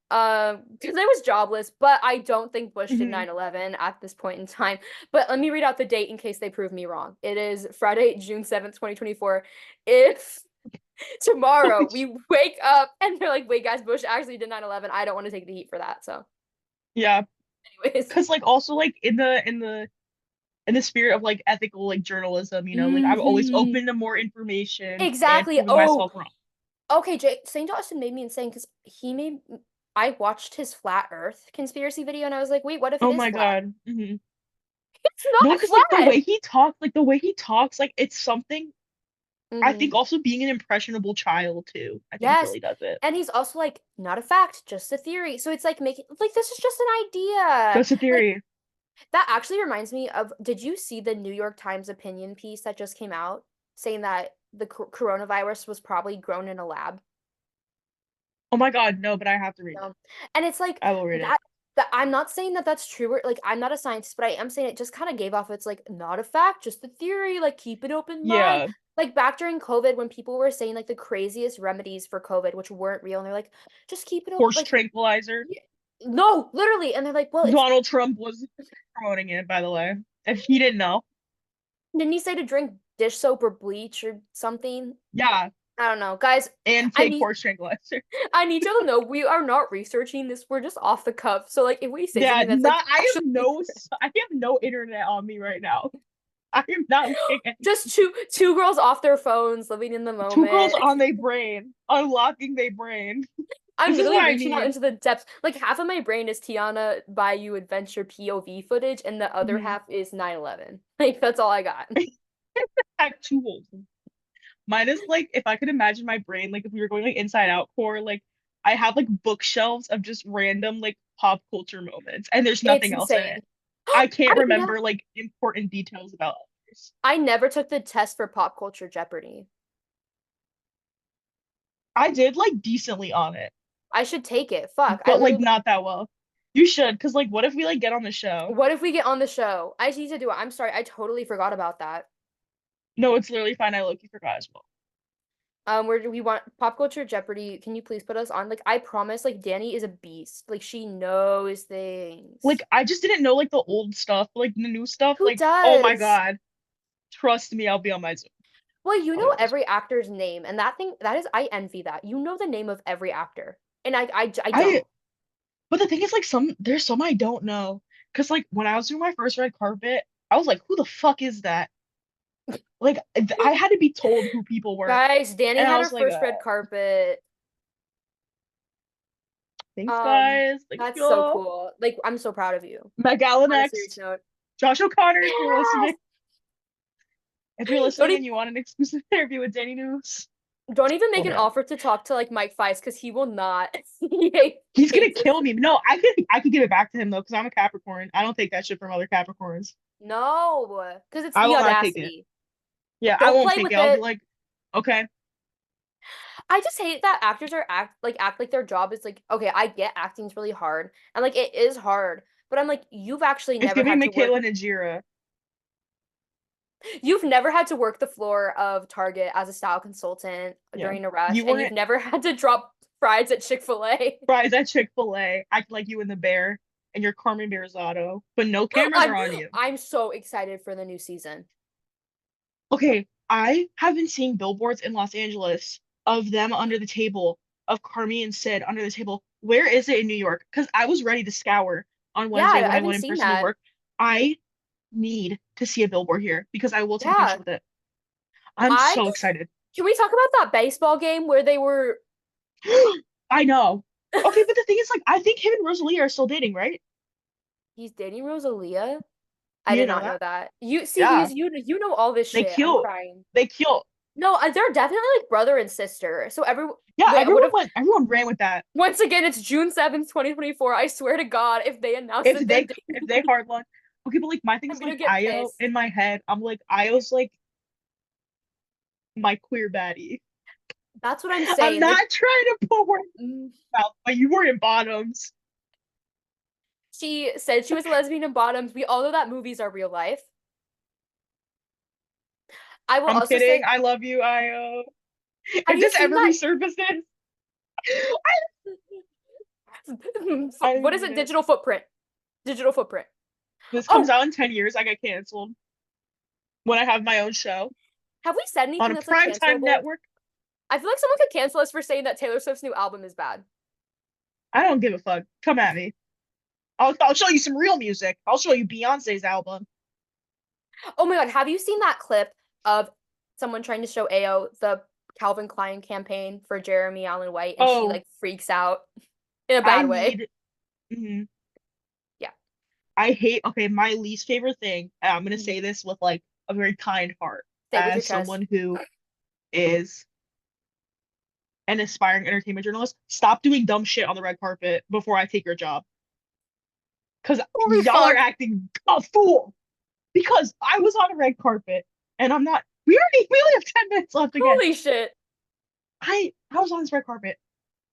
A: because I was jobless but I don't think Bush did
B: Mhm.
A: 9/11 at this point in time but let me read out the date in case they prove me wrong. It is Friday, June 7th, 2024. If tomorrow we wake up and they're like wait guys, Bush actually did 9/11, I don't want to take the heat for that, so
B: Yeah.
A: anyways.
B: Because like also like in the spirit of like ethical like journalism, like I'm always
A: Mhm.
B: open to more information and
A: Exactly.
B: proving
A: Oh,
B: myself wrong.
A: okay. St. Austin made me insane because he made. I watched his flat Earth conspiracy video and I was like, wait, what if it
B: Oh
A: is
B: my
A: flat?
B: God.
A: It's
B: No,
A: not
B: because like
A: flat.
B: the way he talks, like it's something. I
A: Hmm.
B: think also being an impressionable child too, I think
A: Yes.
B: really does it.
A: And he's also like, not a fact, just a theory. So it's like making, like, this is just an idea.
B: Just a
A: Like,
B: theory.
A: that actually reminds me of, did you see the New York Times opinion piece that just came out saying that the coronavirus was probably grown in a lab?
B: Oh my God, no, but I have to read it.
A: No. And it's like
B: I will read
A: that
B: it.
A: that I'm not saying that that's true or like I'm not a scientist, but I am saying it just kind of gave off it's like not a fact, just a theory, like keep an open mind.
B: Yeah,
A: Like back during COVID when people were saying like the craziest remedies for COVID which weren't real and they're like just keep it open
B: horse
A: like
B: tranquilizer.
A: yeah, no, literally and they're like, well, it's
B: Donald Trump was promoting it, by the way. If he didn't know.
A: didn't he say to drink dish soap or bleach or something?
B: Yeah,
A: I don't know. Guys,
B: and
A: I
B: take
A: need
B: horse tranquilizer.
A: I need y'all to know we are not researching this. We're just off the cuff. So like if we say
B: Yeah,
A: something that's like
B: not
A: actually
B: I have no internet on me right now. I am not looking at
A: just two girls off their phones living in the
B: two girls
A: moment.
B: on their brain, unlocking their brain.
A: I'm
B: This is
A: literally
B: what I
A: reaching out
B: need.
A: into the depths. Like half of my brain is Tiana Bayou adventure POV footage, and the other
B: Mhm.
A: half is 9/11. Like that's all I got.
B: I have two holes. Mine is like if I could imagine my brain, like if we were going like inside out core, like I have like bookshelves of just random like pop culture moments, and there's
A: It's
B: nothing else in it.
A: insane.
B: I can't
A: I know.
B: remember like important details about others.
A: I never took the test for pop culture Jeopardy.
B: I did like decently on it,
A: I should take it. Fuck. I
B: but like
A: literally.
B: not that well. You should, because like what if we like get on the show?
A: What if we get on the show? I just need to do it. I'm sorry. I totally forgot about that.
B: No, it's literally fine. I low-key forgot as well.
A: Where do we want pop culture Jeopardy? Can you please put us on? Like, I promise, like, Danny is a beast. Like, she knows
B: Like
A: things.
B: I just didn't know like the old stuff, like the new stuff.
A: Who
B: Like, oh my
A: does?
B: God, trust me, I'll be on my Zoom.
A: Well, you
B: I'll be
A: know
B: on my Zoom.
A: every actor's name, and that thing, that is, I envy that. You know the name of every actor, and I
B: I
A: don't.
B: But the thing is like there's some I don't know. Cause like when I was doing my first red carpet, I was like, who the fuck is that? Like I had to be told who people were.
A: Guys, Danny
B: And I
A: had her
B: was like,
A: first red carpet.
B: thanks guys. Thank
A: That's so
B: you.
A: cool. Like, I'm so proud of you.
B: Meg Allen
A: On a serious
B: next.
A: note.
B: Josh O'Connor, if you're
A: Yes!
B: listening. If you're
A: Don't
B: listening
A: even,
B: and you want an exclusive interview with Danny News,
A: don't even make
B: let
A: an
B: me know.
A: offer to talk to like Mike Feist because he will not. He
B: He's gonna
A: hates
B: kill
A: us.
B: me. No, I could give it back to him though, because I'm a Capricorn. I don't take that shit from other Capricorns.
A: No, because it's
B: I
A: the
B: will not take it.
A: audacity.
B: Yeah, I
A: Don't
B: won't
A: play
B: take
A: with
B: it. I'll be
A: it.
B: like, okay,
A: I just hate that actors are act like their job is like, okay, I get acting's really hard. And like it is hard, but I'm like,
B: it's giving Michaela Najira.
A: you've never had to work the floor of Target as a style consultant
B: Yeah.
A: during a rush,
B: You
A: and you've
B: weren't
A: never had to drop fries at Chick-fil-A.
B: fries at Chick-fil-A, act like you and the bear and your Carmen Bearzado, but no cameras
A: I'm
B: are on you.
A: I'm so excited for the new season.
B: Okay, I have been seeing billboards in Los Angeles of them under the table, of Carmi and Sid under the table. Where is it in New York? Because I was ready to scour on Wednesday
A: Yeah,
B: when I
A: I've been
B: went in
A: seeing
B: person to
A: that.
B: work. I need to see a billboard here because I will take a picture
A: Yeah.
B: with it. I'm
A: I
B: so excited.
A: Can we talk about that baseball game where they were
B: I know. Okay, but the thing is, like, I think him and Rosalia are still dating, right?
A: he's dating Rosalia? I
B: You
A: did
B: didn't know
A: not know
B: that?
A: that. You see,
B: Yeah,
A: you know all this
B: they
A: shit. I'm
B: cute.
A: crying.
B: They cute.
A: No, they're definitely like brother and sister. So
B: Yeah,
A: wait, what if
B: everyone ran with that.
A: once again it's June 7th, 2024. I swear to God, if they announce that they're
B: If
A: dating,
B: they hard luck. Okay, but like my thing
A: I'm
B: is
A: gonna
B: like
A: get
B: Io
A: pissed.
B: in my head, I'm like Io's like my queer baddie.
A: That's what I'm
B: I'm
A: saying. Like,
B: not trying to put words
A: mm,
B: in your mouth, but you were in bottoms.
A: she said she was a lesbian in Bottoms. We all know that movies are real life. I will
B: I'm
A: also
B: kidding.
A: say,
B: I love you, Io.
A: have
B: If
A: you
B: this
A: seen
B: ever
A: that?
B: resurfaces, I
A: What is it?
B: need it.
A: Digital footprint. Digital footprint.
B: This comes
A: Oh,
B: out in 10 years, I get canceled when I have my own show
A: have we said
B: on
A: anything
B: a
A: that's like
B: primetime
A: cancelable?
B: network.
A: I feel like someone could cancel us for saying that Taylor Swift's new album is bad.
B: I don't give a fuck. Come at me. I'll show you some real music. I'll show you Beyonce's album.
A: Oh my God, have you seen that clip of someone trying to show AO the Calvin Klein campaign for Jeremy Allen White and she
B: Oh,
A: like freaks out in a
B: I
A: bad way?
B: need. mhm.
A: Yeah.
B: I hate. Okay, my least favorite thing. And I'm gonna
A: Mhm.
B: say this with like a very kind heart,
A: Say it with your
B: as
A: chest.
B: someone who is an aspiring entertainment journalist. Stop doing dumb shit on the red carpet before I take your job, because
A: Holy
B: y'all are
A: fuck.
B: acting a fool. Because I was on a red carpet and I'm not. We only have 10 minutes left again.
A: Holy shit.
B: I was on this red carpet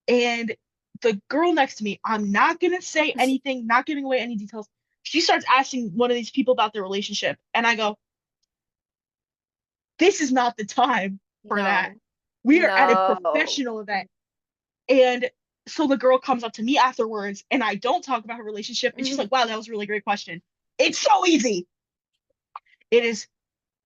B: and the girl next to me, I'm not gonna say anything, not giving away any details. She starts asking one of these people about their relationship, and I go, this is not the time for that.
A: No.
B: We are at a
A: No.
B: professional event. And so the girl comes up to me afterwards, and I don't talk about her relationship, and she's
A: Mhm.
B: like, wow, that was a really great question. It's so easy. It is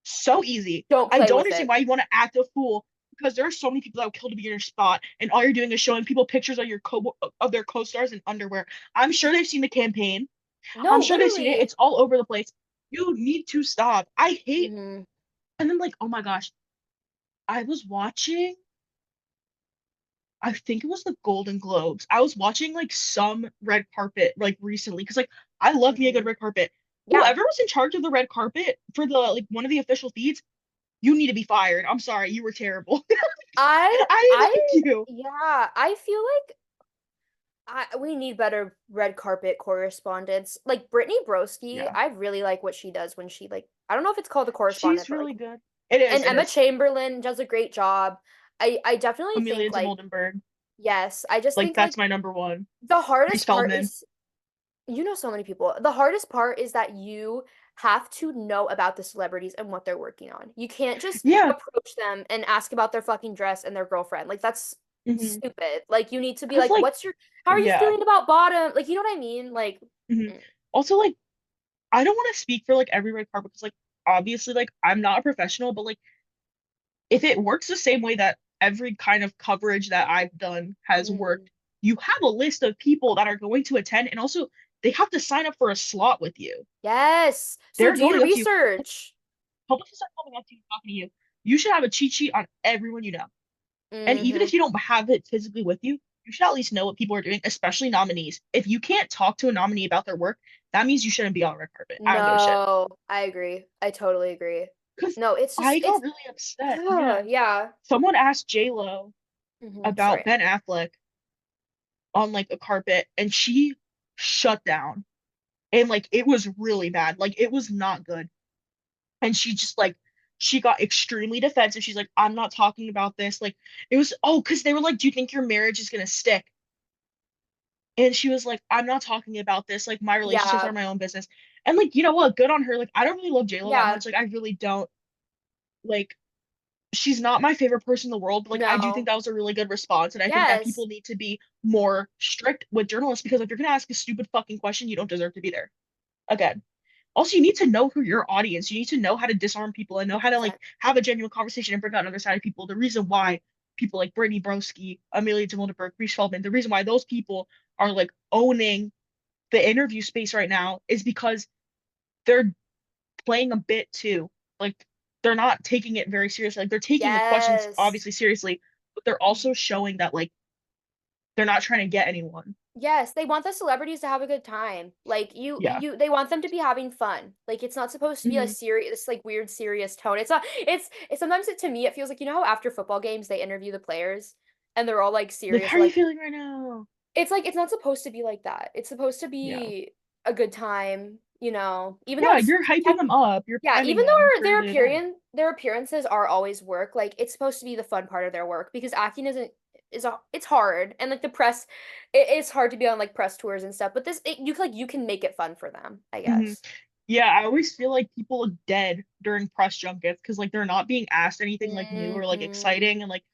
B: so easy.
A: Don't
B: I
A: play
B: don't
A: with
B: understand
A: it.
B: why you want to act a fool because there are so many people that would kill to be in your spot, and all you're doing is showing people pictures of their co-stars in underwear. I'm sure they've seen the campaign. I'm
A: No,
B: sure they've seen it.
A: literally.
B: It's all over the place. You need to stop. I hate.
A: Hmm.
B: And then like, oh my gosh, I was watching. I think it was the Golden Globes. I was watching like some red carpet like recently because like I love me a good
A: Hmm.
B: red carpet.
A: Yeah.
B: Whoever was in charge of the red carpet for the like one of the official feeds, you need to be fired. I'm sorry, you were terrible.
A: I
B: I didn't
A: I
B: like you.
A: yeah, I feel like we need better red carpet correspondents. Like Brittany Broski,
B: Yeah,
A: I really like what she does when she like I don't know if it's called the correspondent,
B: she's
A: but like
B: really good. It is.
A: and
B: It
A: Emma
B: is.
A: Chamberlain does a great job. I definitely
B: Amelia
A: think
B: de
A: like
B: Moldenberg.
A: yes, I just
B: Like
A: think
B: that's
A: like
B: my number one.
A: the
B: Reese
A: hardest part
B: Feldman.
A: is you know so many people. The hardest part is that you have to know about the celebrities and what they're working on. You can't just
B: Yeah.
A: approach them and ask about their fucking dress and their girlfriend. Like that's
B: hmm
A: stupid. Like you need to be
B: Cause
A: like,
B: like,
A: what's your how are you
B: yeah.
A: feeling about bottom? Like you know what I mean? Like
B: hmm
A: mm,
B: Also like, I don't want to speak for like every red carpet because like obviously like I'm not a professional, but like if it works the same way that every kind of coverage that I've done has
A: mhm.
B: worked, you have a list of people that are going to attend, and also they have to sign up for a slot with you.
A: Yes. So
B: They're
A: do your
B: going up to you.
A: research.
B: Publicists are coming up to you, talking to you. You should have a cheat sheet on everyone you know. And even
A: Hmm.
B: if you don't have it physically with you, you should at least know what people are doing, especially nominees. If you can't talk to a nominee about their work, that means you shouldn't be on a red carpet. I don't give a shit.
A: No, I agree. I totally agree.
B: Because
A: No, it's just
B: I
A: it's
B: got really upset. Yeah.
A: yeah.
B: Someone asked J Lo
A: Sorry.
B: about Ben Affleck on like a carpet and she shut down and like it was really bad, like it was not good, and she just like she got extremely defensive. She's like, I'm not talking about this, like it was, oh, because they were like, do you think your marriage is gonna stick, and she was like, I'm not talking about this, like my relationships
A: Yeah.
B: are my own business. And like, you know what, good on her. Like I don't really love JLo that
A: Yeah.
B: much, like I really don't, like she's not my favorite person in the world, but like I do think
A: No.
B: that was a really good response. And I think that
A: Yes.
B: people need to be more strict with journalists because if you're gonna ask a stupid fucking question, you don't deserve to be there. Again. Also, you need to know who your audience. You need to know how to disarm people and know how to like
A: 100%.
B: have a genuine conversation and bring out another side of people. The reason why people like Brittany Broski, Amelia de Moldenberg, Reese Feldman, the reason why those people are like owning the interview space right now is because they're playing a bit too. Like they're not taking it very seriously. Like they're taking the questions
A: Yes.
B: obviously seriously, but they're also showing that like they're not trying to get anyone.
A: Yes, they want the celebrities to have a good time. Like
B: Yeah.
A: you they want them to be having fun. Like it's not supposed to be a
B: hmm
A: serious like weird serious tone. It's not it's sometimes it to me it feels like you know how after football games they interview the players and they're all like
B: Like,
A: serious
B: how
A: or
B: are you
A: like
B: feeling right now?
A: it's like it's not supposed to be like that. It's supposed to
B: Yeah.
A: be a good time, you know. Even though
B: Yeah,
A: it's
B: you're hyping them up. You're
A: yeah,
B: priming
A: even
B: them
A: though
B: for the event.
A: their appearances are always work, like it's supposed to be the fun part of their work because acting isn't it's hard and like the press it's hard to be on like press tours and stuff, but you can make it fun for them, I
B: hmm
A: guess.
B: Yeah, I always feel like people look dead during press junkets because like they're not being asked anything like new or like
A: Hmm.
B: exciting, and like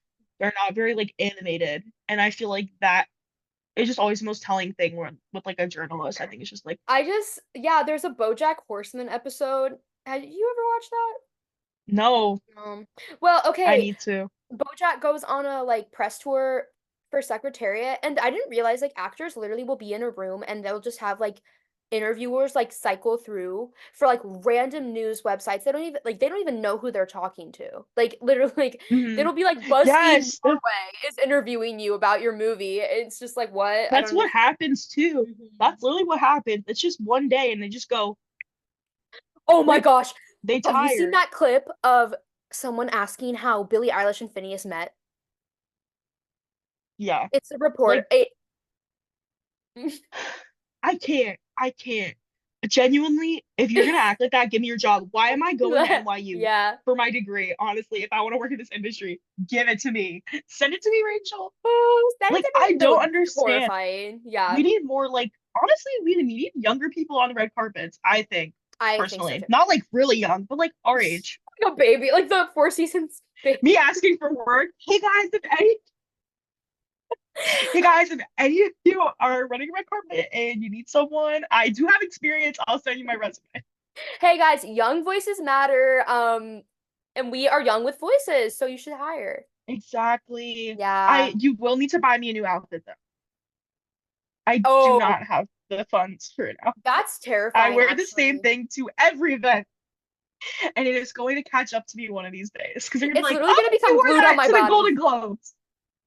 B: they're not very like animated. And I feel like that is just always the most telling thing with like a journalist. I think it's just like,
A: I just yeah, there's a BoJack Horseman episode. Have you ever watched that?
B: no,
A: Well,
B: I
A: okay,
B: need to.
A: BoJack goes on a like press tour for Secretariat, and I didn't realize like actors literally will be in a room and they'll just have like interviewers like cycle through for like random news websites. They don't even know who they're talking to. Like literally like
B: hmm
A: it'll be like BuzzFeed
B: Yes,
A: Norway is interviewing you about your movie. It's just like what? I don't
B: that's what
A: understand.
B: happens too.
A: Mhm.
B: That's literally what happens. It's just one day and they just go,
A: Oh my
B: rip,
A: gosh.
B: they
A: Have you seen
B: tired.
A: that clip of someone asking how Billie Eilish and Phineas met?
B: Yeah.
A: It's a report.
B: Like I can't. I can't. Genuinely, if you're gonna act like that, give me your job. Why am I going to NYU
A: Yeah.
B: for my degree? Honestly, if I want to work in this industry, give it to me. Send it to me, Rachel.
A: Oh, that is
B: Like, I
A: that
B: don't
A: would be
B: understand.
A: horrifying. Yeah,
B: We need more, like, honestly, we need younger people on the red carpets, I think,
A: I think so
B: personally.
A: too.
B: Not like really young, but like our age.
A: Like a baby, like the Four Seasons
B: Me
A: baby.
B: asking for work. Hey guys, if any of you are running a red carpet and you need someone, I do have experience. I'll send you my resume.
A: Hey guys, young voices matter. And we are young with voices, so you should hire.
B: Exactly.
A: Yeah.
B: You will need to buy me a new outfit though. I do
A: Oh,
B: not have the funds for it now.
A: that's
B: I
A: terrifying,
B: wear the same
A: actually.
B: thing to every event, and it is going to catch up to me one of these days because they're gonna be
A: It's
B: like,
A: literally
B: "Oh,
A: gonna
B: you
A: become
B: wore
A: glued on
B: that
A: my
B: to the
A: body.
B: Golden Globes."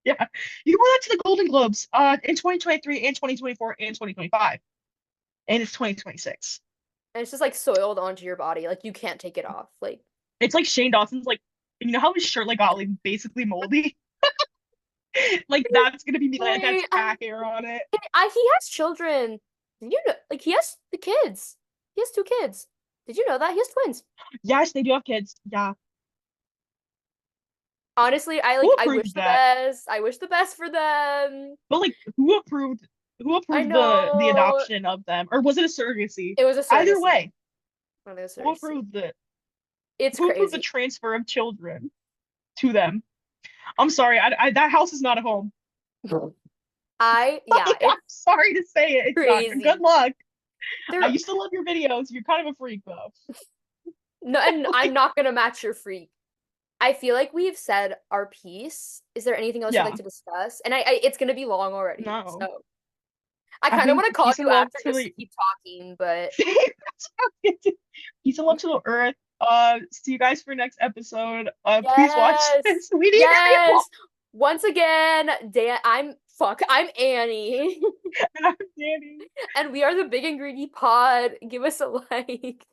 B: Yeah, you wore that to the Golden Globes in 2023 and 2024 and 2025, and it's 2026.
A: And it's just like soiled onto your body. Like you can't take it off. Like
B: It's like Shane Dawson's like, you know how his shirt like got like basically moldy? Like that's gonna be me like that's
A: wait,
B: crack air on it.
A: he has children. Did you know? Like he has the kids. He has two kids. Did you know that? He has twins.
B: Yes, they do have kids. Yeah.
A: Honestly,
B: Who
A: I wish
B: approved
A: the
B: that?
A: best. I wish the best for them.
B: But like who
A: I
B: approved the
A: know
B: adoption of them? Or was it a surrogacy?
A: it was a
B: Either
A: surrogacy.
B: way,
A: One of those
B: who
A: surrogacy.
B: approved it?
A: It's
B: Who approved the
A: crazy.
B: transfer of children to them? I'm sorry, that house is not a home.
A: Yeah,
B: Like, I'm
A: it's
B: sorry to say it, it's not. Good
A: crazy.
B: luck. I
A: They're
B: used to love your videos. You're kind of a freak though.
A: no, and I'm
B: Like,
A: not gonna match your freak. I feel like we've said our piece. Is there anything else you'd like
B: yeah,
A: to discuss? And it's gonna be long already,
B: no.
A: so I
B: I
A: kind of
B: think
A: want to call
B: peace
A: you
B: and love
A: after
B: to
A: just to
B: the
A: keep talking, but
B: peace and love to the earth. See you guys for next episode. Please watch
A: yes,
B: this. We need your people.
A: yes. Once again, Dan, I'm Annie,
B: And I'm Danny.
A: and we are the Big and Greedy Pod. Give us a like.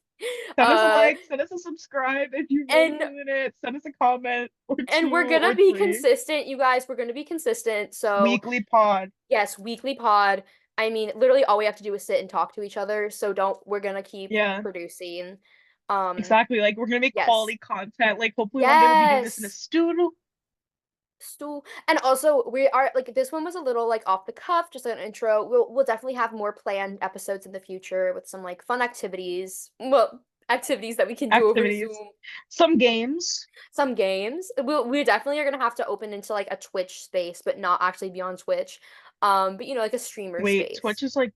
B: Send us a
A: Uh,
B: like, send us a subscribe if you really
A: and
B: believe in it. Send us a comment or
A: we're
B: two
A: gonna
B: or
A: be
B: three.
A: consistent, you guys. We're gonna be consistent. So
B: Weekly pod.
A: yes, weekly pod. I mean, literally all we have to do is sit and talk to each other. So don't we're gonna keep
B: Yeah,
A: producing. Um,
B: exactly. Like we're gonna make
A: yes.
B: quality content. Like hopefully one day we'll be doing this in a
A: Yes.
B: studio.
A: Stool. And also we are like this one was a little like off the cuff, just like an intro. We'll definitely have more planned episodes in the future with some like fun activities. Well, activities that we can do over
B: Activities.
A: Zoom.
B: Some games.
A: Some games. We definitely are gonna have to open into like a Twitch space, but not actually be on Twitch. But you know, like a streamer
B: Wait,
A: space.
B: Twitch is like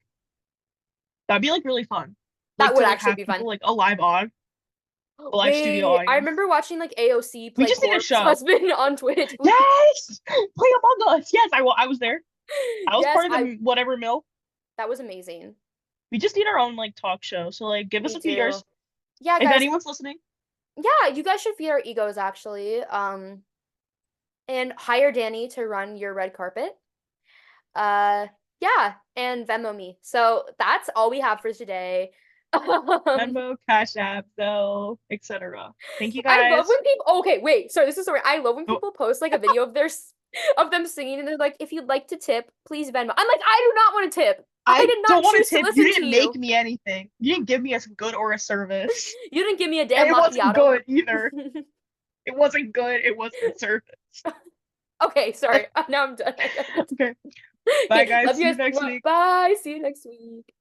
B: that'd be like really fun.
A: That
B: Like
A: would
B: to like
A: actually
B: have
A: be fun.
B: people like a live on, a live studio
A: Wait, I
B: audience.
A: remember watching like AOC
B: We
A: play
B: just need a
A: Corpse
B: show.
A: Husband on Twitch.
B: Yes! Play Among Us. Yes, I was there. I was
A: Yes,
B: part of
A: I
B: the whatever mill.
A: that was amazing.
B: We just need our own like talk show. So like give us
A: We
B: a few
A: do.
B: years.
A: Yeah,
B: If
A: guys.
B: anyone's listening.
A: Yeah, you guys should feed our egos actually. And hire Danny to run your red carpet. Uh, yeah, and Venmo me. So that's all we have for today. Um,
B: Venmo, Cash App, Zelle, etc. Thank you
A: I love
B: guys.
A: when people. Okay, wait. Sorry, this is sorry. I love when
B: Oh,
A: people post like a video of of them singing, and they're like, "If you'd like to tip, please Venmo." I'm like, I do not want to tip. I
B: I
A: did not
B: don't want
A: choose
B: to
A: to
B: tip. You
A: listen to
B: didn't make
A: you.
B: me anything. You didn't give me a good or a service.
A: You didn't give me a
B: And
A: damn
B: it wasn't
A: macchiato.
B: good either. It wasn't good. It wasn't service.
A: Okay, sorry. Now I'm done. I gotta go.
B: Okay. Bye
A: Okay,
B: guys.
A: love
B: See
A: you
B: you
A: guys.
B: next week.
A: Bye. See you next week.